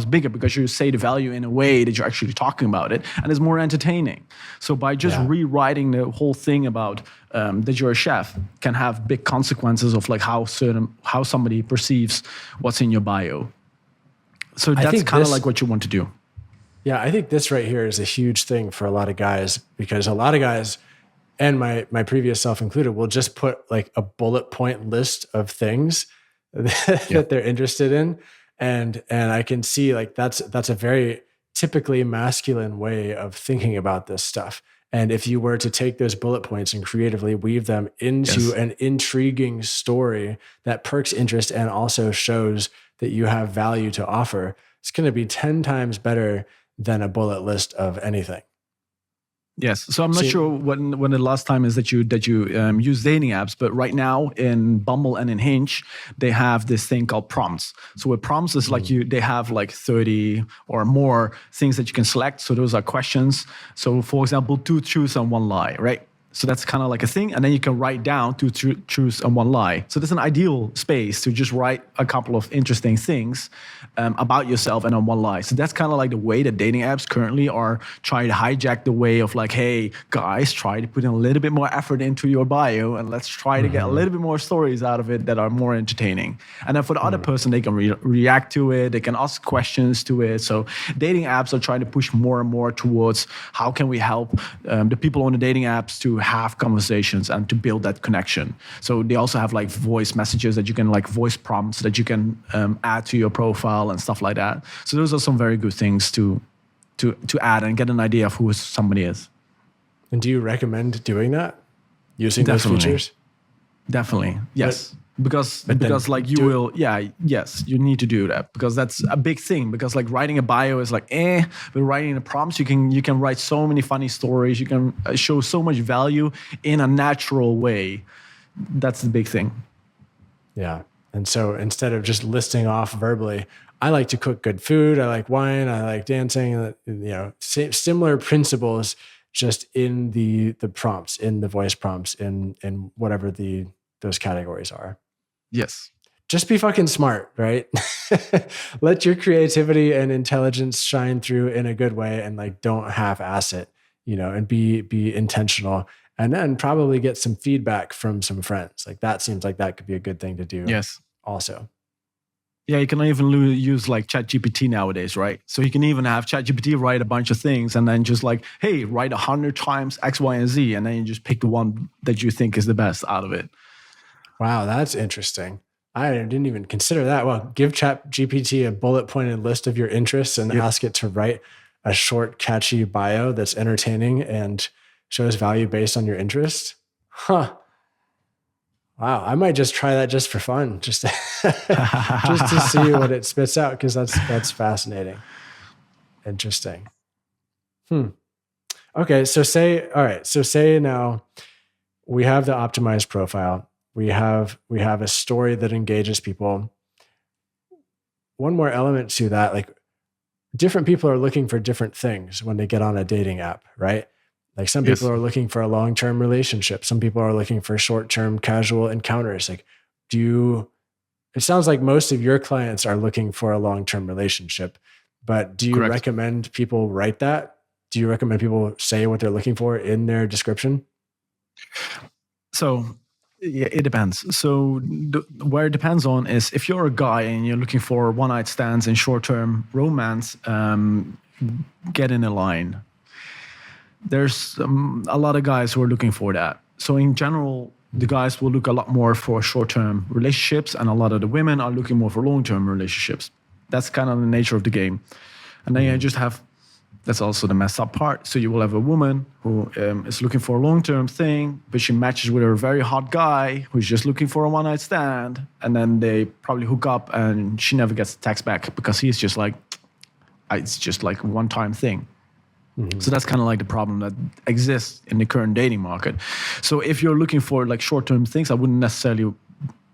bigger because you say the value in a way that you're actually talking about it, and it's more entertaining. So by just rewriting the whole thing about that you're a chef can have big consequences of like how somebody perceives what's in your bio. So that's kind of like what you want to do. Yeah, I think this right here is a huge thing for a lot of guys, because a lot of guys, and my previous self included, will just put like a bullet point list of things that they're interested in. And I can see like that's a very typically masculine way of thinking about this stuff. And if you were to take those bullet points and creatively weave them into an intriguing story that perks interest and also shows that you have value to offer, it's going to be 10 times better than a bullet list of anything. Yes. So I'm not sure when the last time is that you use dating apps, but right now in Bumble and in Hinge, they have this thing called prompts. So with prompts is like they have like 30 or more things that you can select. So those are questions. So for example, 2 truths and 1 lie, right? So that's kind of like a thing. And then you can write down 2 truths and 1 lie. So that's an ideal space to just write a couple of interesting things about yourself and on 1 lie. So that's kind of like the way that dating apps currently are trying to hijack the way of like, hey, guys, try to put in a little bit more effort into your bio and let's try to get a little bit more stories out of it that are more entertaining. And then for the other person, they can react to it. They can ask questions to it. So dating apps are trying to push more and more towards how can we help the people on the dating apps to have conversations and to build that connection. So they also have like voice messages that you can like voice prompts that you can add to your profile and stuff like that. So those are some very good things to add and get an idea of who somebody is. And do you recommend doing that? Using those features? Definitely. Yes. Because like you will, yes, you need to do that because that's a big thing. Because like writing a bio is like, but writing the prompts, you can write so many funny stories. You can show so much value in a natural way. That's the big thing. Yeah. And so instead of just listing off verbally, I like to cook good food. I like wine. I like dancing. Similar principles, just in the prompts, in the voice prompts, in whatever those categories are. Yes. Just be fucking smart, right? Let your creativity and intelligence shine through in a good way, and like don't half-ass it, and be intentional, and then probably get some feedback from some friends. Like that seems like that could be a good thing to do. Yes. Also. Yeah, you can even use like ChatGPT nowadays, right? So you can even have ChatGPT write a bunch of things and then just like, hey, write 100 times X, Y, and Z, and then you just pick the one that you think is the best out of it. Wow, that's interesting. I didn't even consider that. Well, give ChatGPT a bullet pointed list of your interests and ask it to write a short, catchy bio that's entertaining and shows value based on your interests. Huh. Wow, I might just try that just for fun, just to see what it spits out, because that's fascinating. Interesting. Okay, so say now we have the optimized profile. We have a story that engages people. One more element to that, like different people are looking for different things when they get on a dating app, right? Like some people are looking for a long-term relationship. Some people are looking for short-term casual encounters. Like, it sounds like most of your clients are looking for a long-term relationship, but do you recommend people write that? Do you recommend people say what they're looking for in their description? So Yeah, it depends. So where it depends on is if you're a guy and you're looking for one night stands and short term romance, get in a line. There's a lot of guys who are looking for that. So in general, the guys will look a lot more for short term relationships, and a lot of the women are looking more for long term relationships. That's kind of the nature of the game. And then you just have, that's also the messed up part. So you will have a woman who is looking for a long-term thing, but she matches with a very hot guy who's just looking for a one-night stand. And then they probably hook up and she never gets a text back because he's just like, it's just like a one-time thing. So that's kind of like the problem that exists in the current dating market. So if you're looking for like short-term things, I wouldn't necessarily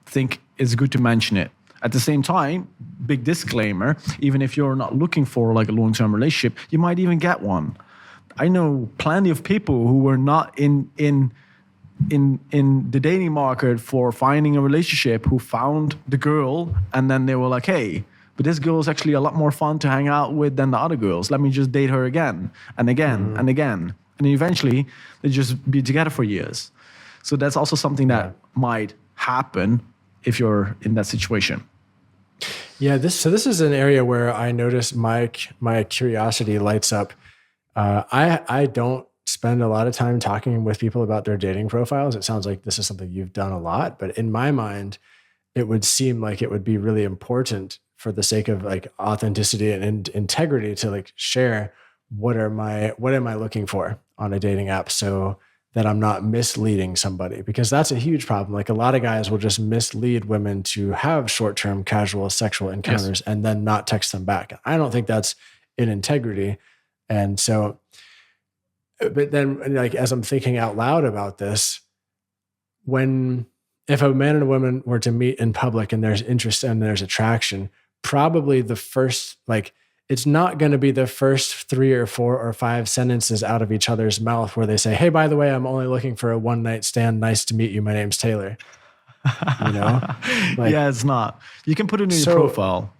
think it's good to mention it. At the same time, big disclaimer, even if you're not looking for like a long-term relationship, you might even get one. I know plenty of people who were not in the dating market for finding a relationship, who found the girl and then they were like, hey, but this girl is actually a lot more fun to hang out with than the other girls. Let me just date her again and again and again. And then eventually they just be together for years. So that's also something that might happen if you're in that situation. Yeah, this is an area where I notice my curiosity lights up. I don't spend a lot of time talking with people about their dating profiles. It sounds like this is something you've done a lot, but in my mind, it would seem like it would be really important for the sake of like authenticity and integrity to like share what am I looking for on a dating app, so that I'm not misleading somebody, because that's a huge problem. Like a lot of guys will just mislead women to have short-term casual sexual encounters and then not text them back. I don't think that's in integrity. And so, but then like, as I'm thinking out loud about this, if a man and a woman were to meet in public and there's interest and there's attraction, probably the first, like, it's not going to be the first 3 or 4 or 5 sentences out of each other's mouth where they say, hey, by the way, I'm only looking for a one night stand. Nice to meet you. My name's Taylor. You know? Like, yeah, it's not. You can put it in your profile.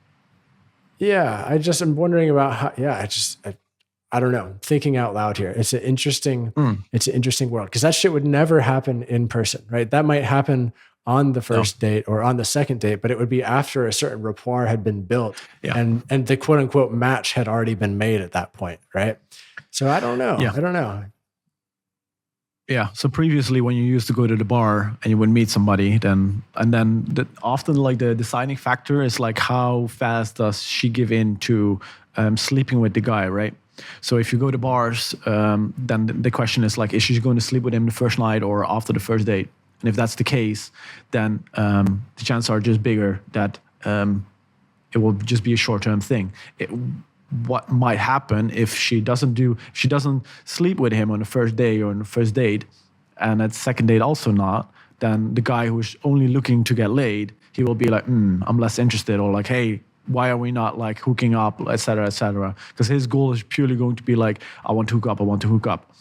Yeah. I just am wondering about how, I don't know, thinking out loud here. It's an interesting world, because that shit would never happen in person, right? That might happen on the first date or on the second date, but it would be after a certain rapport had been built and the quote unquote match had already been made at that point, right? So I don't know. I don't know. Yeah. So previously, when you used to go to the bar and you would meet somebody, often like the deciding factor is like how fast does she give in to sleeping with the guy, right? So if you go to bars, then the question is like, is she going to sleep with him the first night or after the first date? And if that's the case, then the chances are just bigger that it will just be a short-term thing. What might happen if she doesn't sleep with him on the first day or on the first date, and at the second date also not, then the guy who's only looking to get laid, he will be like, I'm less interested, or like, hey, why are we not like hooking up, et cetera, et cetera? Because his goal is purely going to be like, I want to hook up.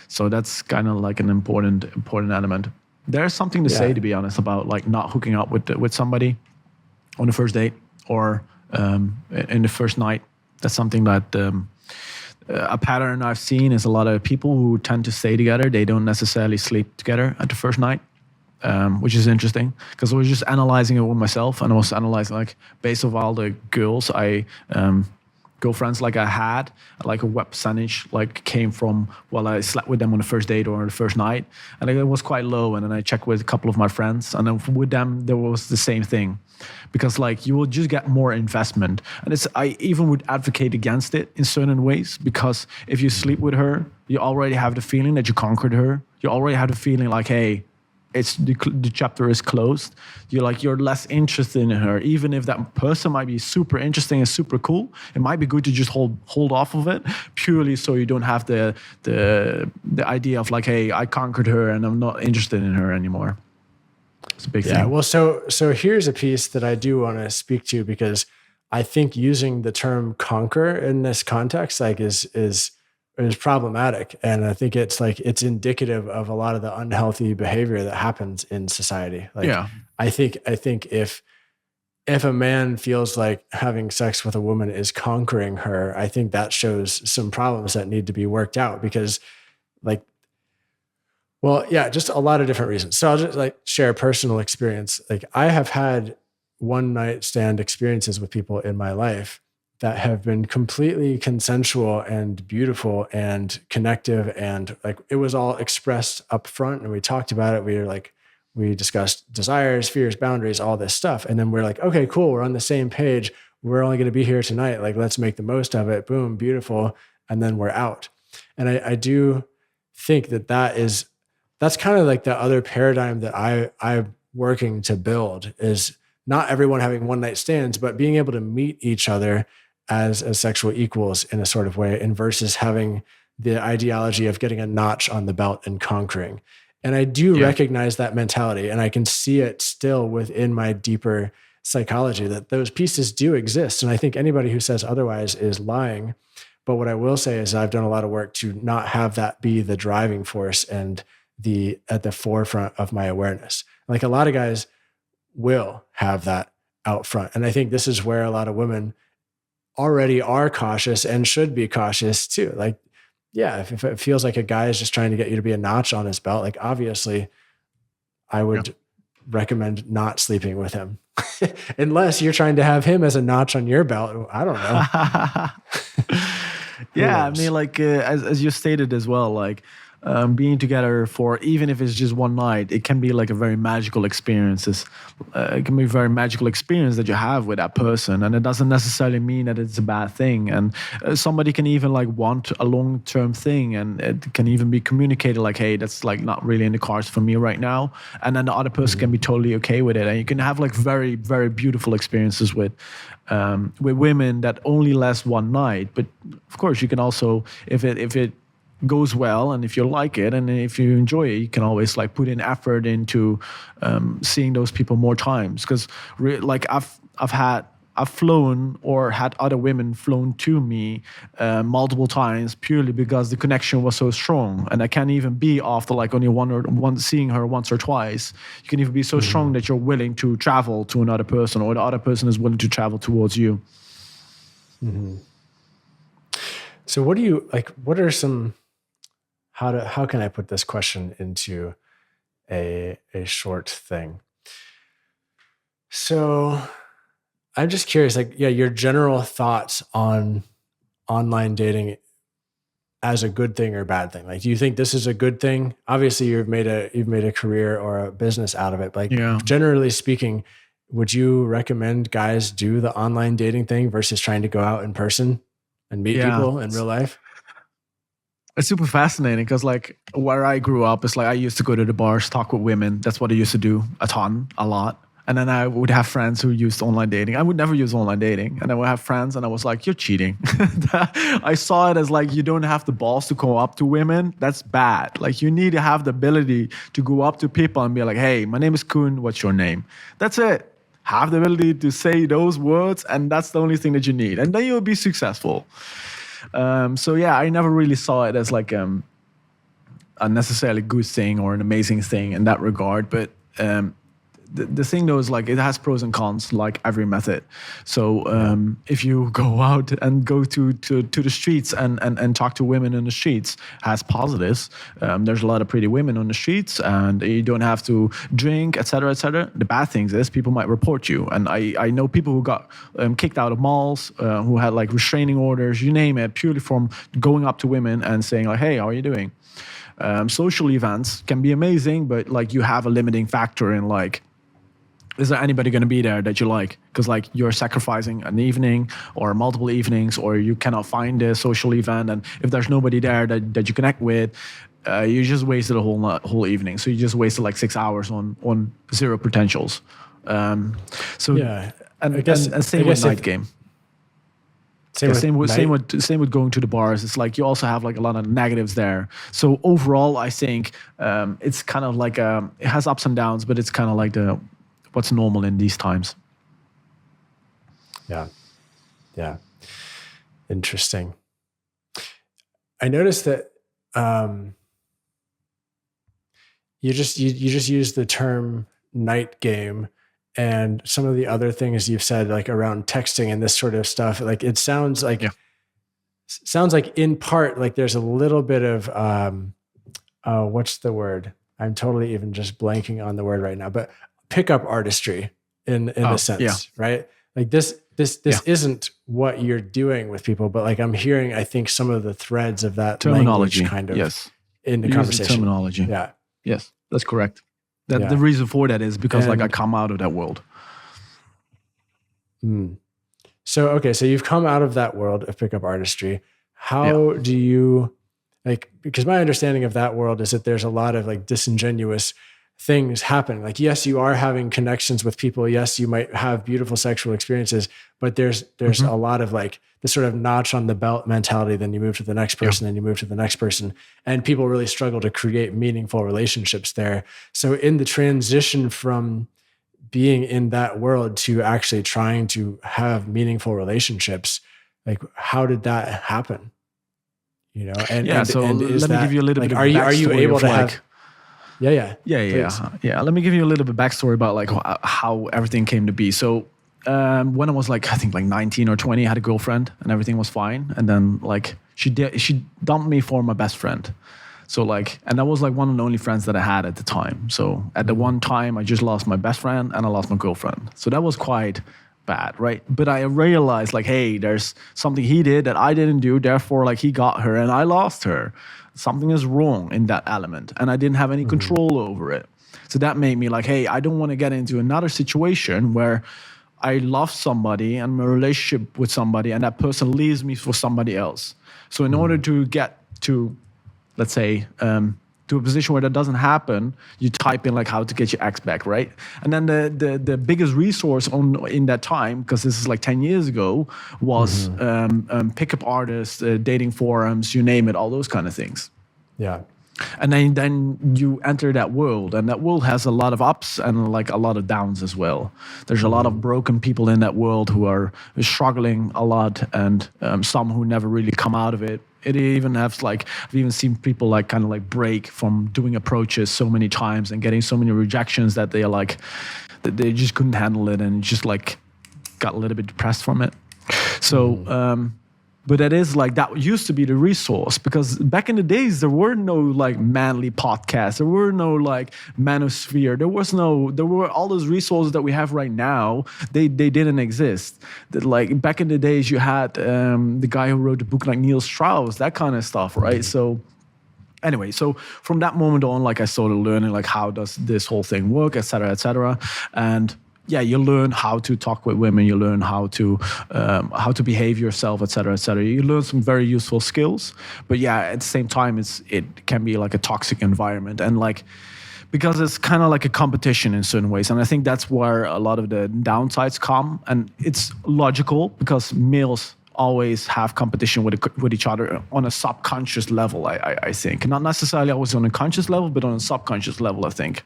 So that's kind of like an important element. There's something to say, to be honest, about like not hooking up with somebody on the first date or in the first night. That's something that a pattern I've seen is a lot of people who tend to stay together. They don't necessarily sleep together at the first night, which is interesting, because I was just analyzing it with myself, and I was analyzing like based on all the girls girlfriends like I had, like a what percentage like came from, well, I slept with them on the first date or the first night, and it was quite low. And then I checked with a couple of my friends, and then with them there was the same thing, because like you will just get more investment. And I even would advocate against it in certain ways, because if you sleep with her, you already have the feeling that you conquered her. You already have the feeling like, hey, it's the chapter is closed. You're less interested in her, even if that person might be super interesting and super cool. It might be good to just hold off of it, purely so you don't have the idea of like, hey, I conquered her and I'm not interested in her anymore. It's a big thing. Yeah. Well, so here's a piece that I do want to speak to, because I think using the term conquer in this context like is problematic. And I think it's indicative of a lot of the unhealthy behavior that happens in society. I think if a man feels like having sex with a woman is conquering her, I think that shows some problems that need to be worked out, because like Well, yeah, just a lot of different reasons. So I'll just like share a personal experience. Like I have had one night stand experiences with people in my life that have been completely consensual and beautiful and connective. And like, it was all expressed up front and we talked about it. We discussed desires, fears, boundaries, all this stuff. And then we're like, okay, cool. We're on the same page. We're only going to be here tonight. Like, let's make the most of it. Boom, beautiful. And then we're out. And I do think that's kind of like the other paradigm that I'm working to build is not everyone having one night stands, but being able to meet each other as sexual equals in a sort of way, and versus having the ideology of getting a notch on the belt and conquering. And I do recognize that mentality, and I can see it still within my deeper psychology that those pieces do exist. And I think anybody who says otherwise is lying. But what I will say is I've done a lot of work to not have that be the driving force and at the forefront of my awareness. Like a lot of guys will have that out front. And I think this is where a lot of women already are cautious and should be cautious too. Like, yeah, if it feels like a guy is just trying to get you to be a notch on his belt, like obviously I would recommend not sleeping with him unless you're trying to have him as a notch on your belt. I don't know. Yeah. I mean, like, as you stated as well, like, being together for, even if it's just one night, it can be like a very magical experience. It can be a very magical experience that you have with that person, and it doesn't necessarily mean that it's a bad thing. And somebody can even like want a long-term thing, and it can even be communicated like, hey, that's like not really in the cards for me right now. And then the other person can be totally okay with it, and you can have like very, very beautiful experiences with women that only last one night. But of course, you can also, if it goes well and if you like it and if you enjoy it, you can always like put in effort into seeing those people more times. Because like I've flown or had other women flown to me multiple times purely because the connection was so strong. And I can't even be after like only seeing her once or twice. You can even be so strong that you're willing to travel to another person, or the other person is willing to travel towards you. Mm-hmm. So what do you like? What are some? How can I put this question into a short thing? So I'm just curious, like, your general thoughts on online dating as a good thing or bad thing. Like, do you think this is a good thing? Obviously, you've made a career or a business out of it. But like, generally speaking, would you recommend guys do the online dating thing versus trying to go out in person and meet people in real life? It's super fascinating because like where I grew up is like I used to go to the bars, talk with women. That's what I used to do a lot. And then I would have friends who used online dating. I would never use online dating. And I would have friends and I was like, you're cheating. I saw it as like, you don't have the balls to go up to women. That's bad. Like you need to have the ability to go up to people and be like, hey, my name is Koen. What's your name? That's it. Have the ability to say those words. And that's the only thing that you need. And then you'll be successful. So yeah, I never really saw it as like a necessarily good thing or an amazing thing in that regard. But the thing though is like it has pros and cons, like every method. So if you go out and go to the streets and talk to women in the streets, has positives. There's a lot of pretty women on the streets, and you don't have to drink, etc., etc. The bad things is people might report you, and I know people who got kicked out of malls, who had like restraining orders, you name it, purely from going up to women and saying like, hey, how are you doing? Social events can be amazing, but like you have a limiting factor in like, is there anybody going to be there that you like? Because like you're sacrificing an evening or multiple evenings, or you cannot find a social event. And if there's nobody there that you connect with, you just wasted a whole evening. So you just wasted like 6 hours on zero potentials. So yeah, and same with night game. Same with going to the bars. It's like you also have like a lot of negatives there. So overall, I think it's kind of like it has ups and downs, but it's kind of like what's normal in these times. Yeah. Interesting. I noticed that you just use the term night game, and some of the other things you've said like around texting and this sort of stuff. Like it sounds like in part like there's a little bit of what's the word? I'm totally even just blanking on the word right now, but pickup artistry in a sense, right? Like this isn't what you're doing with people, but like I'm hearing, I think some of the threads of that Terminology, language kind of yes. in the Use conversation. Terminology. Yeah. Yes, that's correct. The reason for that is because like I come out of that world. So you've come out of that world of pickup artistry. How do you because my understanding of that world is that there's a lot of like disingenuous things happening. Like, yes, you are having connections with people. Yes, you might have beautiful sexual experiences, but there's a lot of like this sort of notch on the belt mentality. Then you move to the next person, and you move to the next person, and people really struggle to create meaningful relationships there. So in the transition from being in that world to actually trying to have meaningful relationships, like how did that happen? You know, and let me give you a little bit of backstory. Are you able to have? Yeah. Let me give you a little bit of backstory about like how everything came to be. So when I was like, I think like 19 or 20, I had a girlfriend and everything was fine. And then like she dumped me for my best friend. So like, and that was like one of the only friends that I had at the time. So at the one time, I just lost my best friend and I lost my girlfriend. So that was quite bad, right? But I realized like, hey, there's something he did that I didn't do. Therefore, like he got her and I lost her. Something is wrong in that element. And I didn't have any control over it. So that made me like, hey, I don't want to get into another situation where I love somebody and I'm in a relationship with somebody and that person leaves me for somebody else. So in order to get to, let's say, to a position where that doesn't happen, you type in like how to get your ex back, right? And then the biggest resource in that time, because this is like 10 years ago, was pickup artists, dating forums, you name it, all those kind of things. Yeah. And then you enter that world, and that world has a lot of ups and like a lot of downs as well. There's a lot of broken people in that world who are struggling a lot, and some who never really come out of it. It even has like, I've even seen people like kind of like break from doing approaches so many times and getting so many rejections that they are like, that they just couldn't handle it and just like got a little bit depressed from it. So, but that is like, that used to be the resource, because back in the days, there were no like manly podcasts. There were no like manosphere. There were all those resources that we have right now. They didn't exist. That like back in the days, you had the guy who wrote the book like Neil Strauss, that kind of stuff, right? So anyway, so from that moment on, like I started learning like how does this whole thing work, et cetera, and yeah, you learn how to talk with women. You learn how to behave yourself, et cetera, et cetera. You learn some very useful skills. But yeah, at the same time, it can be like a toxic environment, and like because it's kind of like a competition in certain ways. And I think that's where a lot of the downsides come. And it's logical because males always have competition with each other on a subconscious level. I think not necessarily always on a conscious level, but on a subconscious level, I think.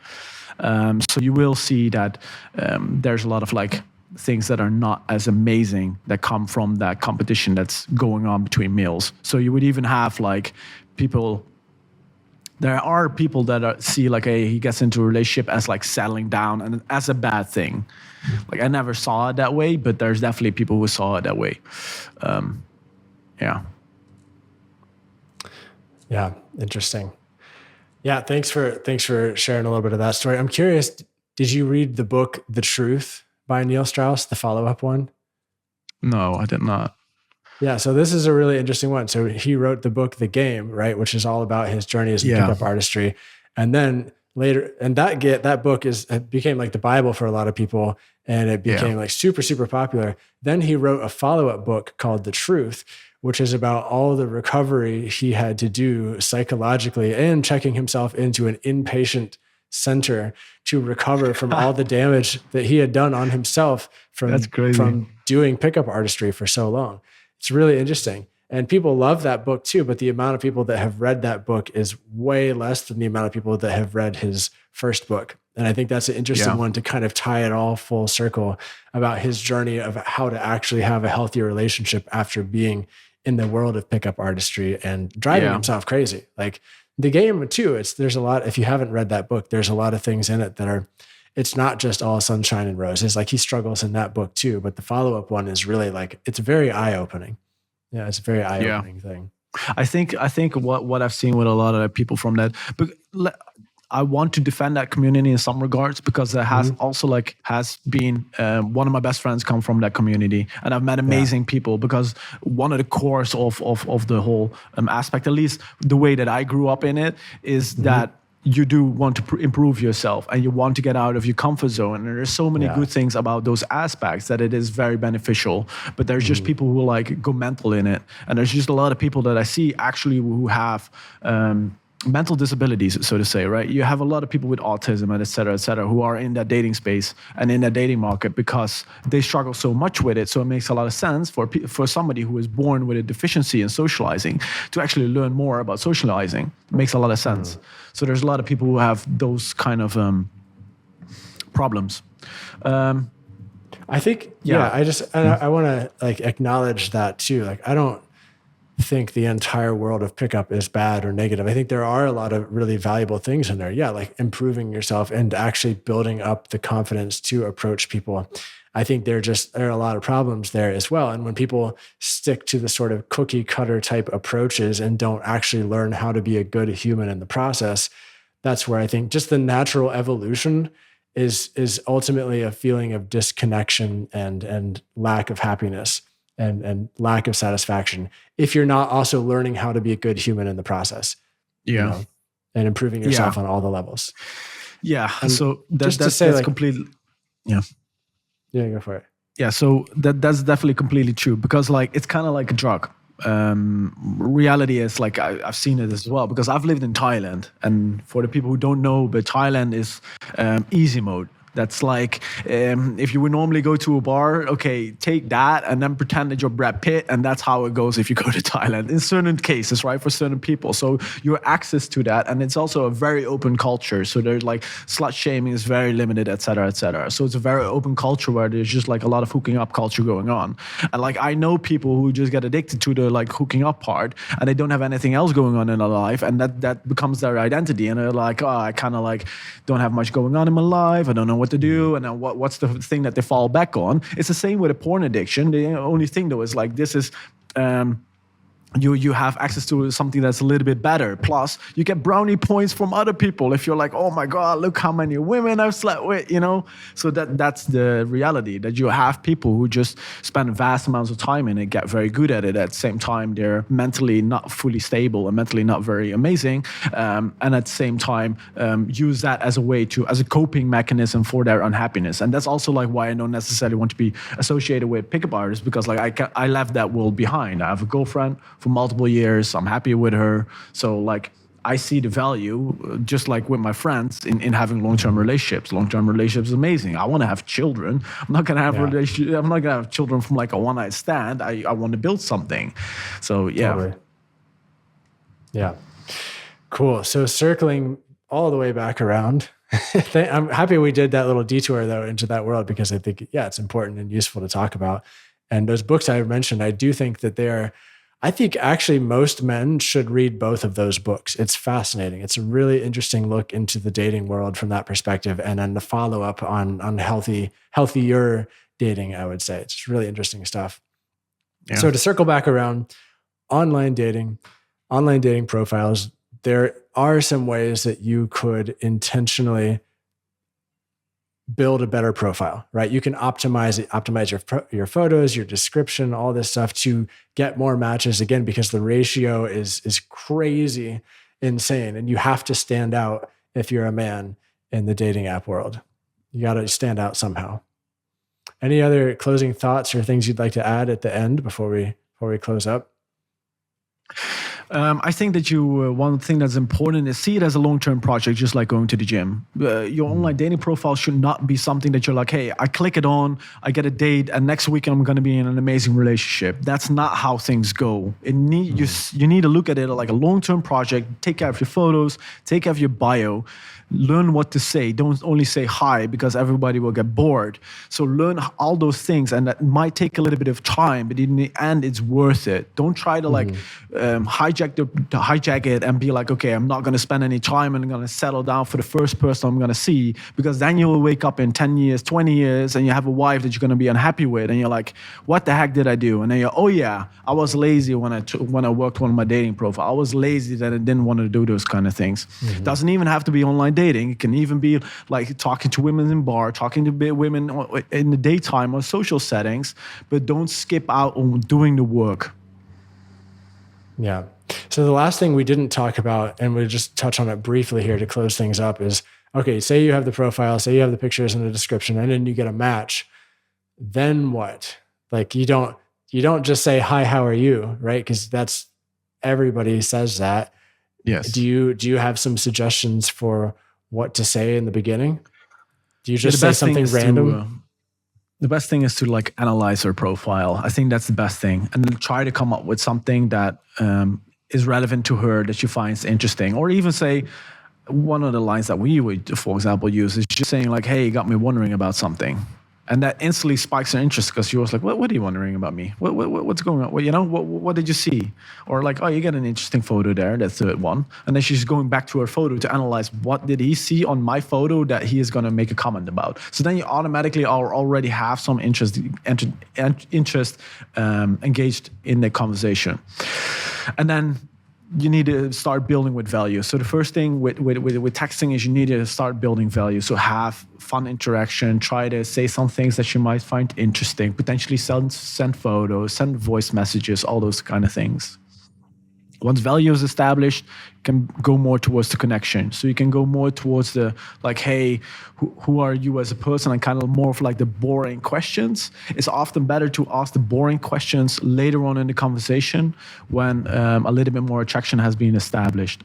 So you will see that there's a lot of like things that are not as amazing that come from that competition that's going on between males. So you would even have like people. There are people that see like he gets into a relationship as like settling down and as a bad thing. Like I never saw it that way, but there's definitely people who saw it that way. Yeah. Yeah. Interesting. Yeah, thanks for sharing a little bit of that story. I'm curious, did you read the book The Truth by Neil Strauss, the follow-up one? No, I did not. Yeah, so this is a really interesting one. So he wrote the book The Game, right, which is all about his journey as a pickup artistry. And then later, and that book became like the Bible for a lot of people, and it became like super, super popular. Then he wrote a follow-up book called The Truth, which is about all the recovery he had to do psychologically and checking himself into an inpatient center to recover from all the damage that he had done on himself from doing pickup artistry for so long. It's really interesting. And people love that book too, but the amount of people that have read that book is way less than the amount of people that have read his first book. And I think that's an interesting one to kind of tie it all full circle about his journey of how to actually have a healthy relationship after being in the world of pickup artistry and driving himself crazy. Like The Game too, there's a lot, if you haven't read that book, there's a lot of things in it that are, it's not just all sunshine and roses. Like he struggles in that book too, but the follow-up one is really like, it's very eye-opening. Yeah, it's a very eye-opening thing. I think what I've seen with a lot of people from that, but I want to defend that community in some regards, because it has also has been one of my best friends come from that community, and I've met amazing people, because one of the cores of the whole aspect, at least the way that I grew up in it, is that you do want to improve yourself, and you want to get out of your comfort zone. And there's so many good things about those aspects that it is very beneficial. But there's just people who go mental in it. And there's just a lot of people that I see actually who have mental disabilities, so to say, right? You have a lot of people with autism and et cetera, who are in that dating space and in that dating market because they struggle so much with it. So it makes a lot of sense for somebody who is born with a deficiency in socializing to actually learn more about socializing. It makes a lot of sense. So there's a lot of people who have those kind of problems. I think, I want to acknowledge that too. I don't think the entire world of pickup is bad or negative. I think there are a lot of really valuable things in there. Yeah, like improving yourself and actually building up the confidence to approach people. I think there are a lot of problems there as well. And when people stick to the sort of cookie cutter type approaches and don't actually learn how to be a good human in the process, that's where I think just the natural evolution is ultimately a feeling of disconnection and lack of happiness and lack of satisfaction if you're not also learning how to be a good human in the process. And improving yourself on all the levels. And so that's completely go for it. Yeah, so that's definitely completely true, because it's kind of like a drug. Reality is I've seen it as well, because I've lived in Thailand, and for the people who don't know, but Thailand is easy mode. That's if you would normally go to a bar, okay, take that and then pretend that you're Brad Pitt, and that's how it goes if you go to Thailand in certain cases, right, for certain people. So your access to that, and it's also a very open culture. So there's slut shaming is very limited, et cetera, et cetera. So it's a very open culture where there's just a lot of hooking up culture going on. And I know people who just get addicted to the hooking up part, and they don't have anything else going on in their life, and that becomes their identity. And they're I kind of don't have much going on in my life. I don't know what to do, and then what's the thing that they fall back on. It's the same with a porn addiction. The only thing though is this is you have access to something that's a little bit better. Plus, you get brownie points from other people if you're oh my God, look how many women I've slept with, So that's the reality, that you have people who just spend vast amounts of time in it, get very good at it. At the same time, they're mentally not fully stable and mentally not very amazing. And at the same time, use that as a coping mechanism for their unhappiness. And that's also why I don't necessarily want to be associated with pickup artists, because I left that world behind. I have a girlfriend for multiple years. I'm happy with her. So I see the value, just with my friends, in having long-term relationships. Long-term relationships is amazing. I want to have children. I'm not gonna have I'm not gonna have children from a one-night stand. I want to build something. So Totally. Yeah. Cool. So circling all the way back around, I'm happy we did that little detour though into that world, because I think it's important and useful to talk about. And those books I mentioned, I do think that I think actually most men should read both of those books. It's fascinating. It's a really interesting look into the dating world from that perspective. And then the follow-up on healthier dating, I would say. It's really interesting stuff. Yeah. So to circle back around, online dating profiles, there are some ways that you could intentionally build a better profile, right? You can optimize your photos, your description, all this stuff to get more matches, again, because the ratio is crazy insane. And you have to stand out if you're a man in the dating app world. You got to stand out somehow. Any other closing thoughts or things you'd like to add at the end before we close up? I think that one thing that's important is see it as a long-term project, just like going to the gym. Your online dating profile should not be something that you're hey, I click it on, I get a date, and next week I'm going to be in an amazing relationship. That's not how things go. You need to look at it like a long-term project. Take care of your photos, take care of your bio, learn what to say. Don't only say hi, because everybody will get bored. So learn all those things, and that might take a little bit of time, but in the end, it's worth it. Don't try to hijack hijack it and be like, okay, I'm not going to spend any time and I'm going to settle down for the first person I'm going to see, because then you will wake up in 10 years, 20 years, and you have a wife that you're going to be unhappy with, and you're like, what the heck did I do? And then you're, oh yeah, I was lazy when I worked on my dating profile. I was lazy that I didn't want to do those kind of things. It doesn't even have to be online dating. It can even be like talking to women in bar, talking to women in the daytime or social settings, but don't skip out on doing the work. Yeah. So the last thing we didn't talk about, and we'll just touch on it briefly here to close things up, is, okay, say you have the profile, say you have the pictures and the description, and then you get a match. Then what? Like, you don't just say, hi, how are you? Right? Because that's, everybody says that. Yes. Do you have some suggestions for what to say in the beginning? Do you just say something random? The best thing is to like analyze her profile. I think that's the best thing. And then try to come up with something that is relevant to her, that she finds interesting. Or even say, one of the lines that we would, for example, use is just saying like, hey, you got me wondering about something. And that instantly spikes her interest, because she was like, what are you wondering about me? What's going on? Well, what did you see? Or like, oh, you get an interesting photo there. That's the one. And then she's going back to her photo to analyze, what did he see on my photo that he is going to make a comment about? So then you automatically already have some interest engaged in the conversation. And then you need to start building with value. So the first thing with texting is you need to start building value. So have fun interaction, try to say some things that you might find interesting, potentially send photos, send voice messages, all those kind of things. Once value is established, you can go more towards the connection. So you can go more towards the, like, hey, who are you as a person? And kind of more of like the boring questions. It's often better to ask the boring questions later on in the conversation when a little bit more attraction has been established.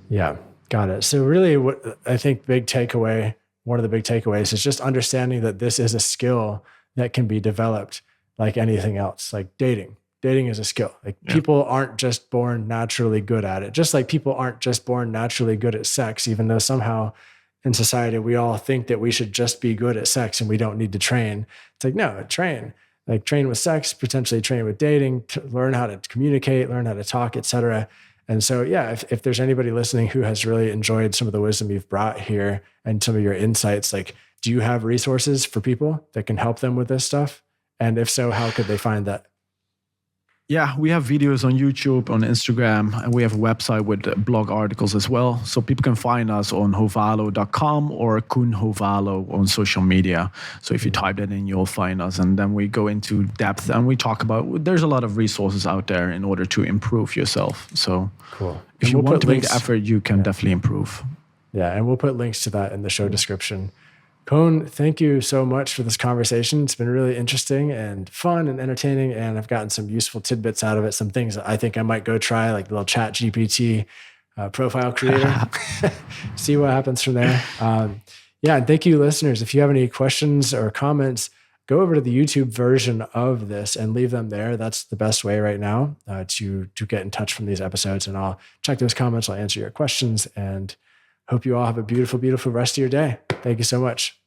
Yeah, got it. So really what I think one of the big takeaways is just understanding that this is a skill that can be developed like anything else, like dating. Dating is a skill. Like, people aren't just born naturally good at it. Just like people aren't just born naturally good at sex, even though somehow in society we all think that we should just be good at sex and we don't need to train. It's like, no, train. Like, train with sex, potentially train with dating, learn how to communicate, learn how to talk, etc. And so, yeah, if there's anybody listening who has really enjoyed some of the wisdom you've brought here and some of your insights, like, do you have resources for people that can help them with this stuff? And if so, how could they find that? Yeah, we have videos on YouTube, on Instagram, and we have a website with blog articles as well. So people can find us on hovalo.com or Koen Hovalo on social media. So if you type that in, you'll find us. And then we go into depth and we talk about, there's a lot of resources out there in order to improve yourself. So cool. If you want to make the effort, you can definitely improve. Yeah, and we'll put links to that in the show description. Koen, thank you so much for this conversation. It's been really interesting and fun and entertaining, and I've gotten some useful tidbits out of it, some things that I think I might go try, like the little Chat GPT profile creator, see what happens from there. Yeah, and thank you, listeners. If you have any questions or comments, go over to the YouTube version of this and leave them there. That's the best way right now to get in touch from these episodes, and I'll check those comments. I'll answer your questions, and hope you all have a beautiful, beautiful rest of your day. Thank you so much.